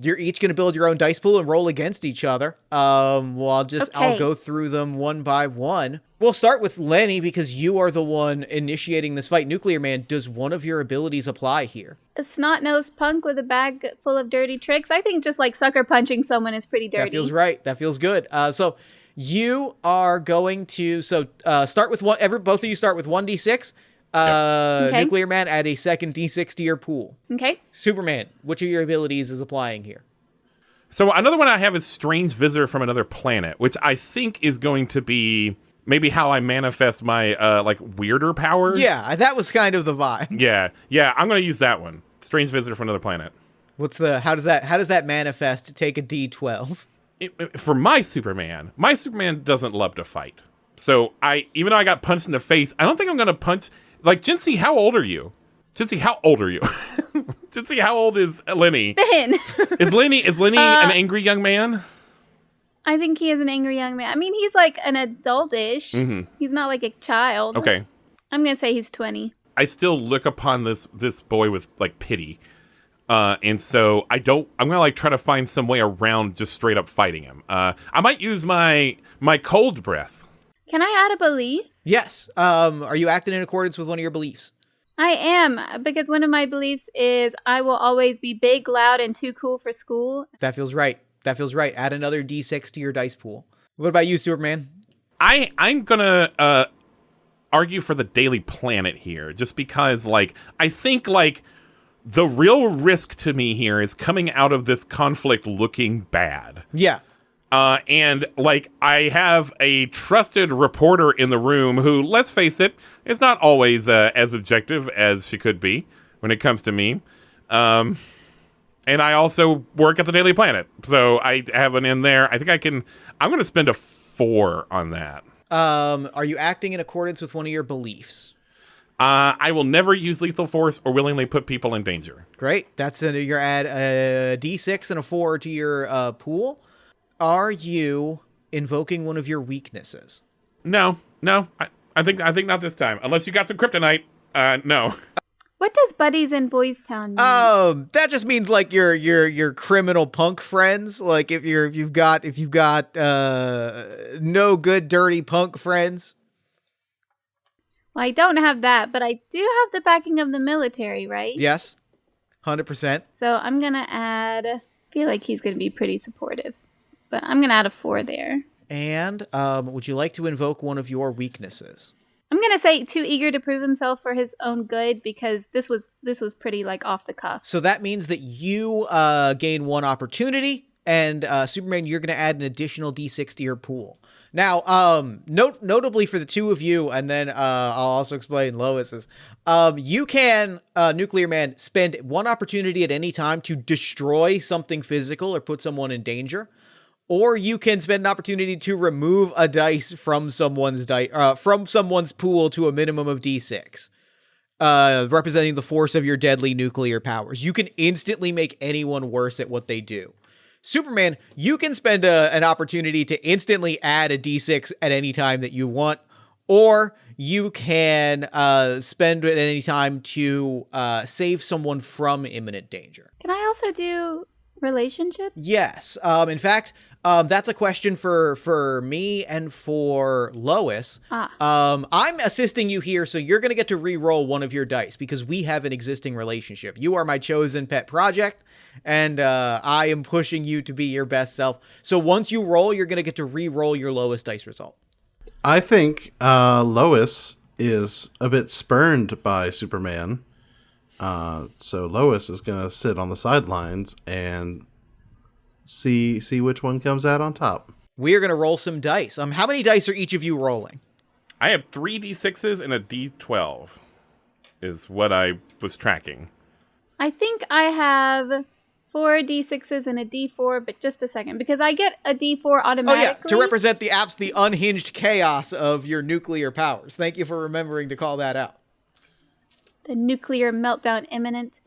You're each going to build your own dice pool and roll against each other. Well, I'll go through them one by one. We'll start with Lenny because you are the one initiating this fight. Nuclear Man, does one of your abilities apply here? A snot-nosed punk with a bag full of dirty tricks. I think just like sucker punching someone is pretty dirty. That feels right. That feels good. So you are going to start with one. Both of you start with 1d6. Okay. Nuclear Man, add a second d6 to your pool. Okay. Superman, which of your abilities is applying here? So another one I have is Strange Visitor from Another Planet, which I think is going to be maybe how I manifest my like weirder powers. Yeah, that was kind of the vibe. Yeah, I'm going to use that one. Strange Visitor from Another Planet. How does that manifest? Take a d12. For my Superman doesn't love to fight. So even though I got punched in the face, I don't think I'm going to punch. Like, Jinsey, how old are you? Jinsey, how old is Lenny? Ben. Is Lenny an angry young man? I think he is an angry young man. I mean, he's like an adult-ish. Mm-hmm. He's not like a child. Okay. I'm going to say he's 20. I still look upon this boy with like pity. And so I'm going to like try to find some way around just straight up fighting him. I might use my cold breath. Can I add a belief? Yes. Are you acting in accordance with one of your beliefs? I am, because one of my beliefs is I will always be big, loud, and too cool for school. That feels right. Add another d6 to your dice pool. What about you, Superman? I'm going to argue for the Daily Planet here, just because, like, I think, like, the real risk to me here is coming out of this conflict looking bad. Yeah. And, like, I have a trusted reporter in the room who, let's face it, is not always as objective as she could be when it comes to me. And I also work at the Daily Planet, so I have an in there. I think I'm going to spend a 4 on that. Are you acting in accordance with one of your beliefs? I will never use lethal force or willingly put people in danger. Great. You're at a d6 and a 4 to your pool. Are you invoking one of your weaknesses? No. I think not this time. Unless you got some kryptonite. No. What does buddies in Boys Town mean? That just means like your criminal punk friends. Like if you've got no good dirty punk friends. Well, I don't have that, but I do have the backing of the military, right? Yes. 100%. So I'm gonna add. I feel like he's gonna be pretty supportive. But I'm going to add a 4 there. And would you like to invoke one of your weaknesses? I'm going to say too eager to prove himself for his own good, because this was pretty like off the cuff. So that means that you gain 1 opportunity, and Superman, you're going to add an additional d6 to your pool. Now, notably for the two of you, and then I'll also explain Lois's, you can, Nuclear Man, spend 1 opportunity at any time to destroy something physical or put someone in danger. Or you can spend an opportunity to remove a dice from someone's pool to a minimum of d6, representing the force of your deadly nuclear powers. You can instantly make anyone worse at what they do. Superman, you can spend an opportunity to instantly add a d6 at any time that you want, or you can spend it at any time to save someone from imminent danger. Can I also do relationships? Yes. In fact, that's a question for me and for Lois. I'm assisting you here, so you're going to get to re-roll one of your dice because we have an existing relationship. You are my chosen pet project, and I am pushing you to be your best self. So once you roll, you're going to get to re-roll your lowest dice result. I think Lois is a bit spurned by Superman. So Lois is going to sit on the sidelines and see which one comes out on top. We are going to roll some dice. How many dice are each of you rolling? I have 3 d6s and a d12 is what I was tracking. I think I have 4 d6s and a d4, but just a second, because I get a d4 automatically. Oh yeah, to represent the unhinged chaos of your nuclear powers. Thank you for remembering to call that out. The nuclear meltdown imminent.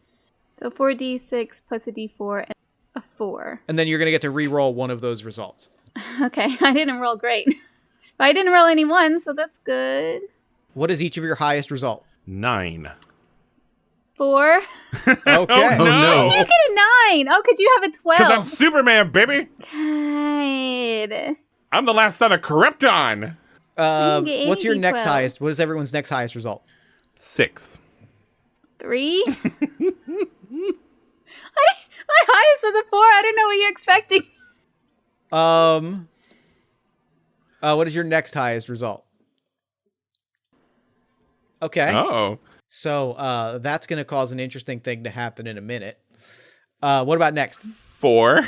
So 4d6 plus a d4 and a 4. And then you're going to get to re-roll one of those results. Okay, I didn't roll great. But I didn't roll any 1, so that's good. What is each of your highest result? 9. 4. Okay. Oh, no. Did you get a 9? Oh, because you have a 12. Because I'm Superman, baby. God. I'm the last son of Krypton. get What's your next 80d12s. highest? What is everyone's next highest result? 6. 3? My highest was a 4. I didn't know what you're expecting. What is your next highest result? Okay. Oh. So, that's going to cause an interesting thing to happen in a minute. What about next? 4.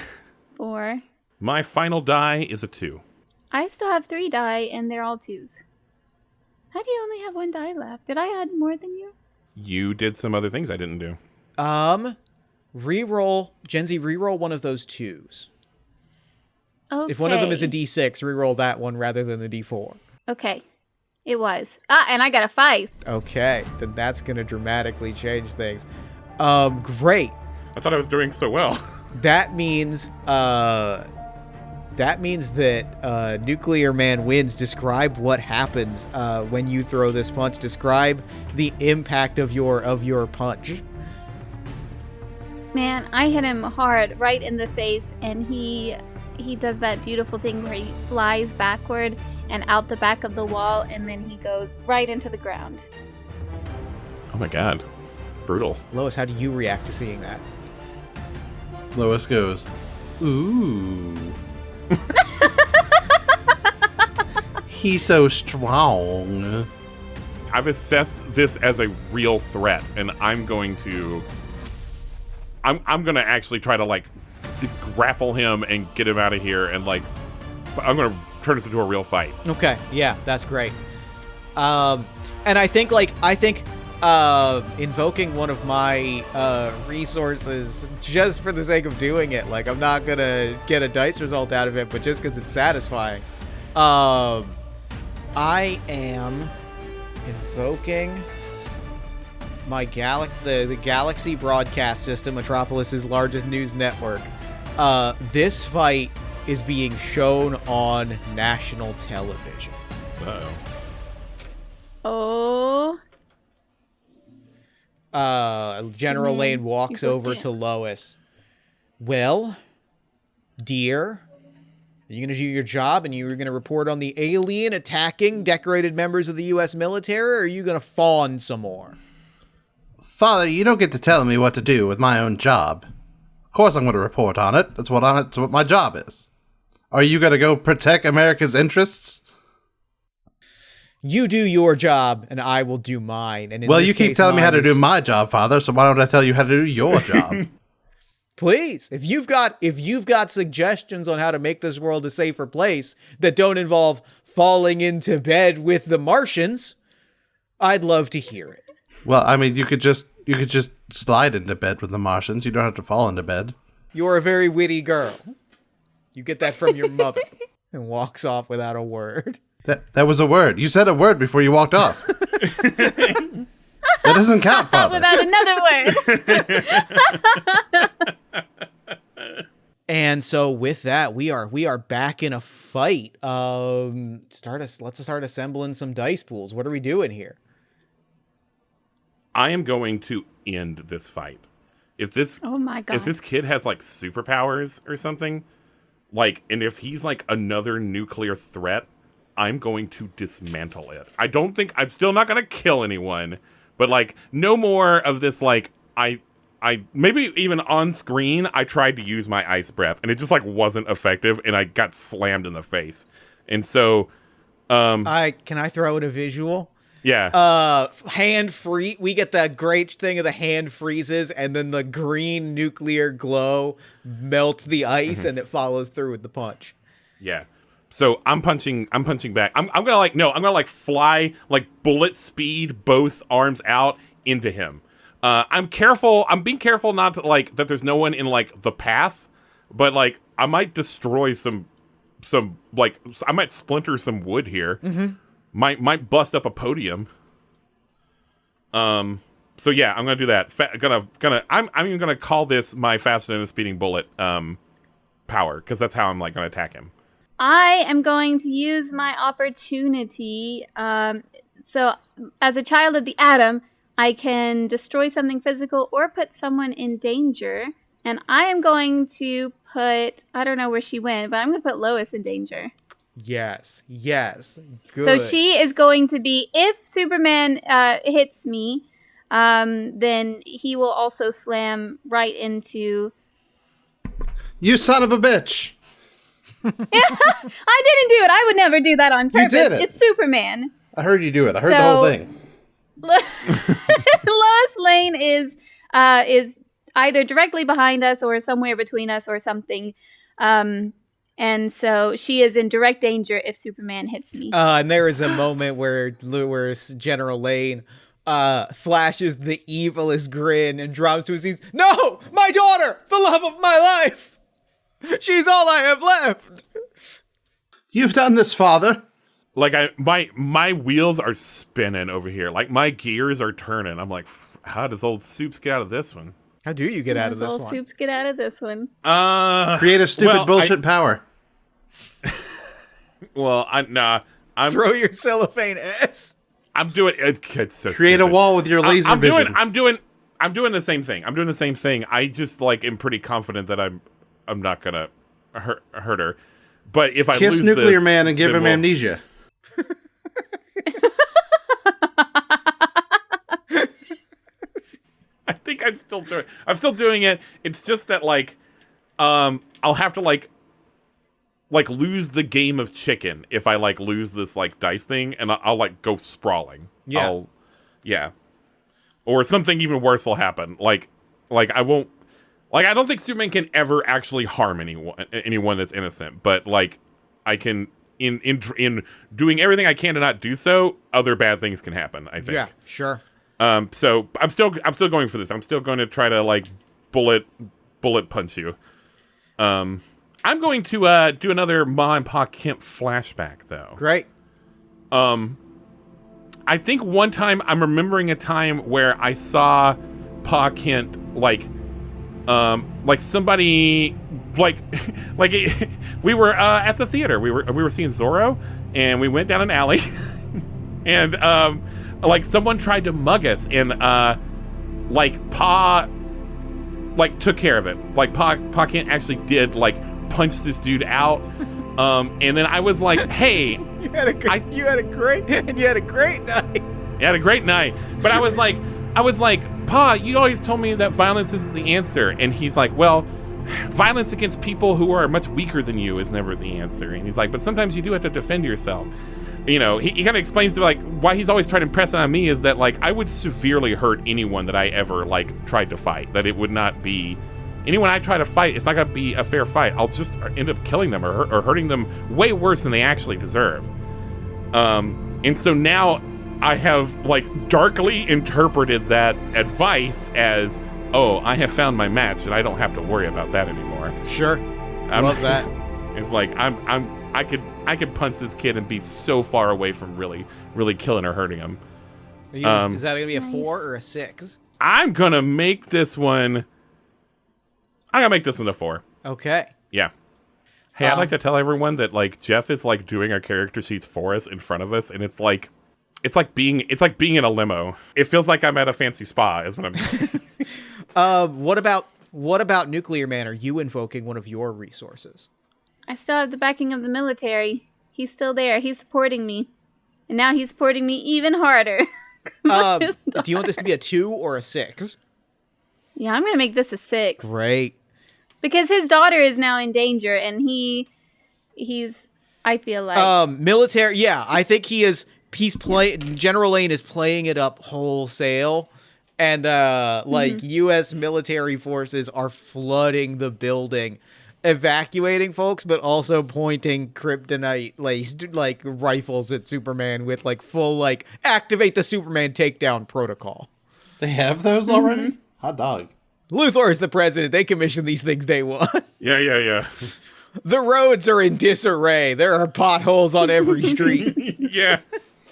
4. My final die is a 2. I still have 3 die, and they're all 2s. How do you only have 1 die left? Did I add more than you? You did some other things I didn't do. Reroll, Gen Z, reroll one of those 2s. Okay. If one of them is a D6, reroll that one rather than the D4. Okay. It was. And I got a 5. Okay, then that's going to dramatically change things. Great. I thought I was doing so well. That means that Nuclear Man wins. Describe what happens when you throw this punch. Describe the impact of your punch. Man, I hit him hard right in the face, and he does that beautiful thing where he flies backward and out the back of the wall, and then he goes right into the ground. Oh my god. Brutal. Lois, how do you react to seeing that? Lois goes, ooh. He's so strong. I've assessed this as a real threat, and I'm going to actually try to like grapple him and get him out of here, and like I'm gonna turn this into a real fight. Okay, yeah, that's great. And I think invoking one of my resources just for the sake of doing it, like I'm not gonna get a dice result out of it, but just because it's satisfying. I am invoking my the Galaxy Broadcast System, Metropolis's largest news network. This fight is being shown on national television. Uh-oh. Oh. General Lane walks you go over down. to Lois. Well, dear, are you going to do your job and you're going to report on the alien attacking decorated members of the U.S. military, or are you going to fawn some more? Father, you don't get to tell me what to do with my own job. Of course I'm going to report on it. That's what my job is. Are you going to go protect America's interests? You do your job, and I will do mine. And well, you keep telling me how to do my job, Father, so why don't I tell you how to do your job? Please, if you've got suggestions on how to make this world a safer place that don't involve falling into bed with the Martians, I'd love to hear it. Well, I mean, you could just slide into bed with the Martians. You don't have to fall into bed. You're a very witty girl. You get that from your mother. And walks off without a word. That was a word. You said a word before you walked off. That doesn't count, Father. Without another word. And so with that, we are back in a fight. Let's start assembling some dice pools. What are we doing here? I am going to end this fight. Oh my god. If this kid has like superpowers or something, like, and if he's like another nuclear threat, I'm going to dismantle it. I'm still not going to kill anyone, but like no more of this. Like I maybe even on screen, I tried to use my ice breath and it just like wasn't effective and I got slammed in the face. And so, can I throw in a visual? Yeah. Hand free. We get that great thing of the hand freezes and then the green nuclear glow melts the ice and it follows through with the punch. Yeah. So I'm punching back. I'm gonna fly like bullet speed, both arms out into him. I'm being careful not to like that there's no one in like the path, but like I might destroy some like I might splinter some wood here. Mm-hmm. Might bust up a podium. So yeah, I'm gonna do that. I'm even gonna call this my faster than a speeding bullet power, because that's how I'm like gonna attack him. I am going to use my opportunity. So, as a child of the atom, I can destroy something physical or put someone in danger. And I am going to put, I don't know where she went, but I'm going to put Lois in danger. Yes. Good. So she is going to be, if Superman hits me, then he will also slam right into... You son of a bitch! I didn't do it. I would never do that on purpose. You did it. It's Superman. I heard you do it. I heard the whole thing. Lois Lane is either directly behind us or somewhere between us or something. And so she is in direct danger if Superman hits me. And there is a moment where General Lane flashes the evilest grin and drops to his knees. No! My daughter! The love of my life! She's all I have left! You've done this, father. Like, my wheels are spinning over here. Like, my gears are turning. I'm like, how does old Supes get out of this one? How do you get out of this old one? Supes get out of this one. Create a stupid bullshit power. Well, I'm Throw your cellophane ass. I'm doing it's so Create stupid. a wall with your laser vision. I'm doing the same thing. I'm doing the same thing. I just like am pretty confident that I'm not gonna hurt her. But if I kiss lose Nuclear this, Man and give him amnesia. I think I'm still doing it. It's just that like I'll have to like lose the game of chicken if I like lose this like dice thing, and I'll like go sprawling. Yeah. Or something even worse will happen. Like I won't. Like, I don't think Superman can ever actually harm anyone that's innocent, but like I can in doing everything I can to not do so, other bad things can happen, I think. Yeah, sure. So I'm still going for this. I'm still going to try to like bullet punch you. I'm going to do another Ma and Pa Kent flashback though. Great. I think one time I'm remembering a time where I saw Pa Kent like somebody we were at the theater. We were seeing Zorro, and we went down an alley, and like someone tried to mug us, and like Pa like took care of it. Like Pa Kent actually did like punch this dude out, and then I was like, hey, you had a great night. You had a great night, but I was like, Pa, you always told me that violence isn't the answer. And he's like, well, violence against people who are much weaker than you is never the answer. And he's like, but sometimes you do have to defend yourself. You know, he kind of explains to like why he's always tried to impress it on me is that like I would severely hurt anyone that I ever like tried to fight. That it would not be anyone I try to fight. It's not gonna be a fair fight. I'll just end up killing them or hurting them way worse than they actually deserve. And so now I have like darkly interpreted that advice as, oh, I have found my match and I don't have to worry about that anymore. Sure. Love that. It's like I could punch this kid and be so far away from really killing or hurting him. Is that gonna be a 4 or a 6? I'm gonna make this one a 4. Okay. Yeah. Hey, I'd like to tell everyone that like Jeff is like doing our character sheets for us in front of us, and it's like being in a limo. It feels like I'm at a fancy spa, is what I'm saying. What about Nuclear Man? Are you invoking one of your resources? I still have the backing of the military. He's still there. He's supporting me. And now he's supporting me even harder. Do you want this to be a 2 or a 6? Yeah, I'm going to make this a 6. Great. Because his daughter is now in danger, and he's, I feel like... military, yeah, I think he's General Lane is playing it up wholesale, and, U.S. military forces are flooding the building, evacuating folks, but also pointing kryptonite-laced, like, rifles at Superman with, like, full, like, activate the Superman takedown protocol. They have those already? Hot dog. Luthor is the president. They commissioned these things day one. Yeah. The roads are in disarray. There are potholes on every street. Yeah.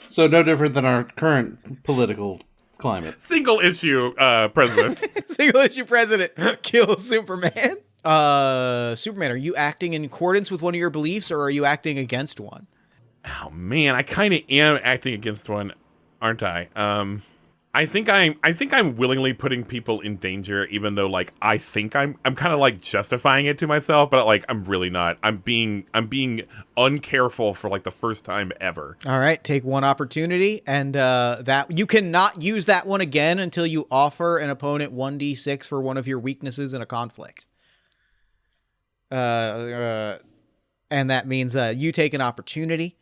So no different than our current political climate. Single issue president. Single issue president kills Superman. Superman, are you acting in accordance with one of your beliefs, or are you acting against one? Oh man, I kind of am acting against one, aren't I? I think I'm willingly putting people in danger, even though like I think I'm kind of like justifying it to myself, but like I'm really not. I'm being uncareful for like the first time ever. All right, take one opportunity, and that you cannot use that one again until you offer an opponent 1d6 for one of your weaknesses in a conflict. And that means you take an opportunity.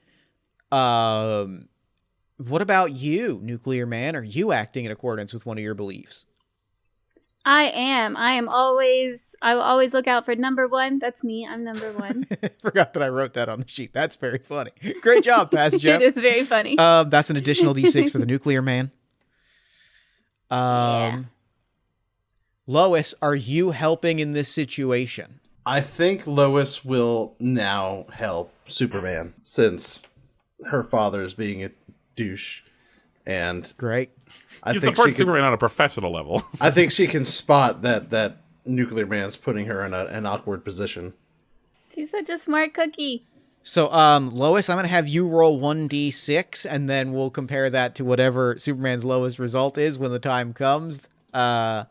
What about you, Nuclear Man? Are you acting in accordance with one of your beliefs? I am. I will always look out for number one. That's me. I'm number one. Forgot that I wrote that on the sheet. That's very funny. Great job, Past Jeff. It is very funny. That's an additional d6 for the Nuclear Man. Yeah. Lois, are you helping in this situation? I think Lois will now help Superman since her father is being a douche, and Great. You support Superman on a professional level. I think she can spot that Nuclear Man's putting her in an awkward position. She's such a smart cookie. So, Lois, I'm going to have you roll 1d6, and then we'll compare that to whatever Superman's lowest result is when the time comes. Do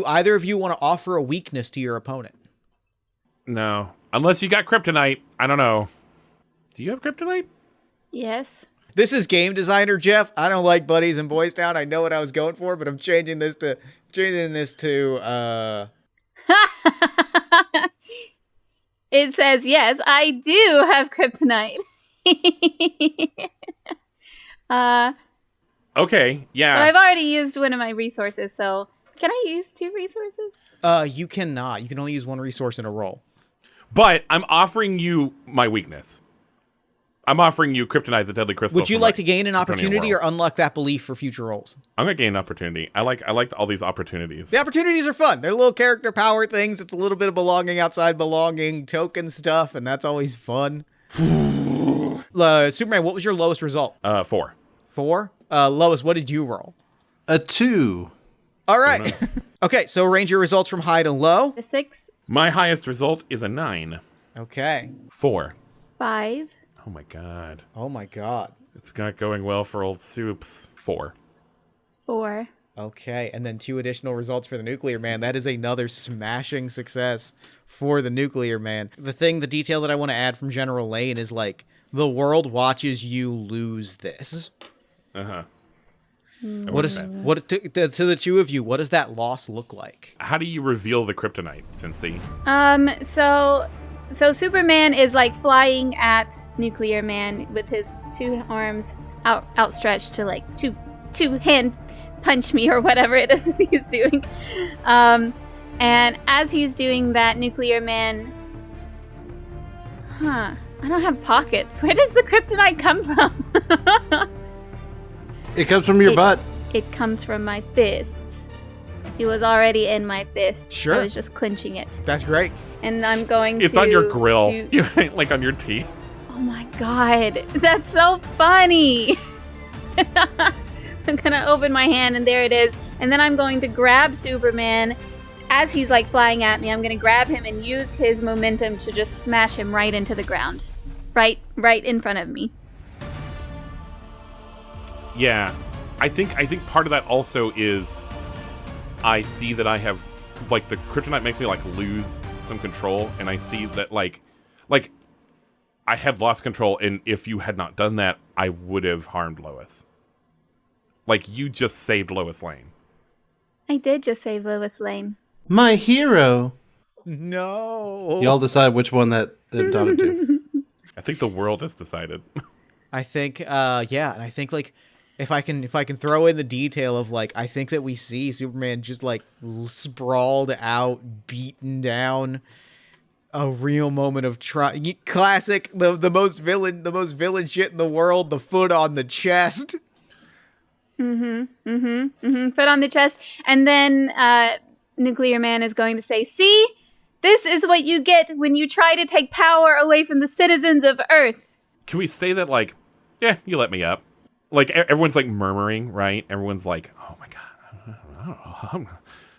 either of you want to offer a weakness to your opponent? No. Unless you got kryptonite. I don't know. Do you have kryptonite? Yes. This is game designer Jeff. I don't like buddies in Boys Town. I know what I was going for, but I'm changing this to It says, yes, I do have kryptonite. Okay, yeah. But I've already used one of my resources, so can I use 2 resources? You cannot. You can only use 1 resource in a roll. But I'm offering you my weakness. I'm offering you kryptonite, the deadly crystal. Would you like to gain an opportunity or unlock that belief for future rolls? I'm gonna gain an opportunity. I like all these opportunities. The opportunities are fun. They're little character power things. It's a little bit of belonging outside belonging, token stuff, and that's always fun. Superman, what was your lowest result? 4. 4? Lois, what did you roll? A 2. All right. Okay, so arrange your results from high to low. A 6, My highest result is a 9. Okay. 4. 5, Oh my god. Oh my god. It's not going well for old Supes. 4. 4. Okay, and then 2 additional results for the Nuclear Man. That is another smashing success for the Nuclear Man. The detail that I want to add from General Lane is like, the world watches you lose this. Uh-huh. To the 2 of you, what does that loss look like? How do you reveal the kryptonite, Cincy? So Superman is like flying at Nuclear Man with his 2 arms outstretched to like two hand punch me or whatever it is that he's doing. And as he's doing that, Nuclear Man, I don't have pockets. Where does the kryptonite come from? It comes from your butt. It comes from my fists. He was already in my fist. Sure. I was just clenching it. That's great. And I'm going It's to... on your grill. You ain't like on your teeth. Oh my god. That's so funny. I'm going to open my hand and there it is. And then I'm going to grab Superman as he's like flying at me. I'm going to grab him and use his momentum to just smash him right into the ground. Right in front of me. Yeah. I think part of that also is I see that I have like the kryptonite makes me like lose some control, and I see that like I had lost control, and if you had not done that, I would have harmed Lois. Like you just saved Lois Lane. I did just save Lois Lane. My hero. No. Y'all decide which one that I'm talking to. I think the world has decided. I think, yeah, and I think like if I can throw in the detail of like I think that we see Superman just like sprawled out, beaten down, a real moment of classic the most villain shit in the world, the foot on the chest. Foot on the chest, and then Nuclear Man is going to say, "See, this is what you get when you try to take power away from the citizens of Earth." Can we say that like, yeah, you let me up? Like everyone's like murmuring, right? Everyone's like, oh my god, I don't know.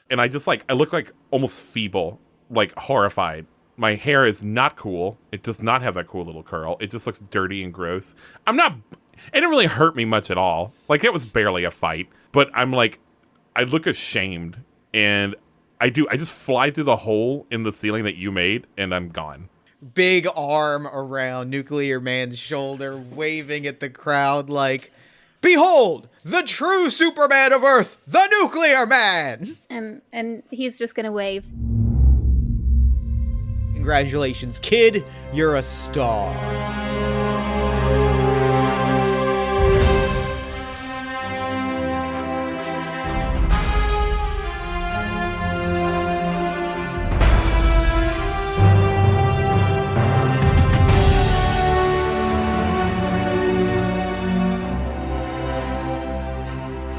And I just like I look like almost feeble, like horrified. My hair is not cool. It does not have that cool little curl. It just looks dirty and gross. I'm It didn't really hurt me much at all. Like, it was barely a fight. But I'm like, I look ashamed, and I just fly through the hole in the ceiling that you made, and I'm gone. Big arm around Nuclear Man's shoulder, waving at the crowd like, behold, the true Superman of Earth, the Nuclear Man! And he's just gonna wave. Congratulations, kid, you're a star.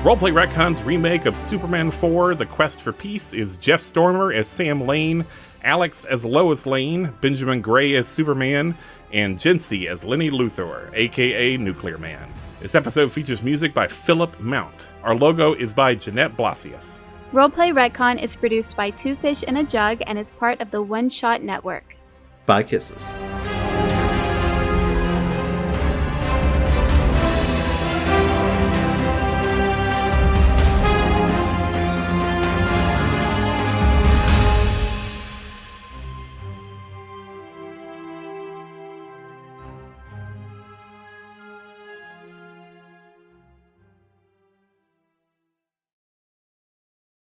Roleplay Retcon's remake of Superman 4, The Quest for Peace, is Jeff Stormer as Sam Lane, Alex as Lois Lane, Benjamin Gray as Superman, and Jency as Lenny Luthor, aka Nuclear Man. This episode features music by Phillip Mount. Our logo is by Jeanette Blasius. Roleplay Retcon is produced by Two Fish in a Jug and is part of the One Shot Network. Bye, kisses.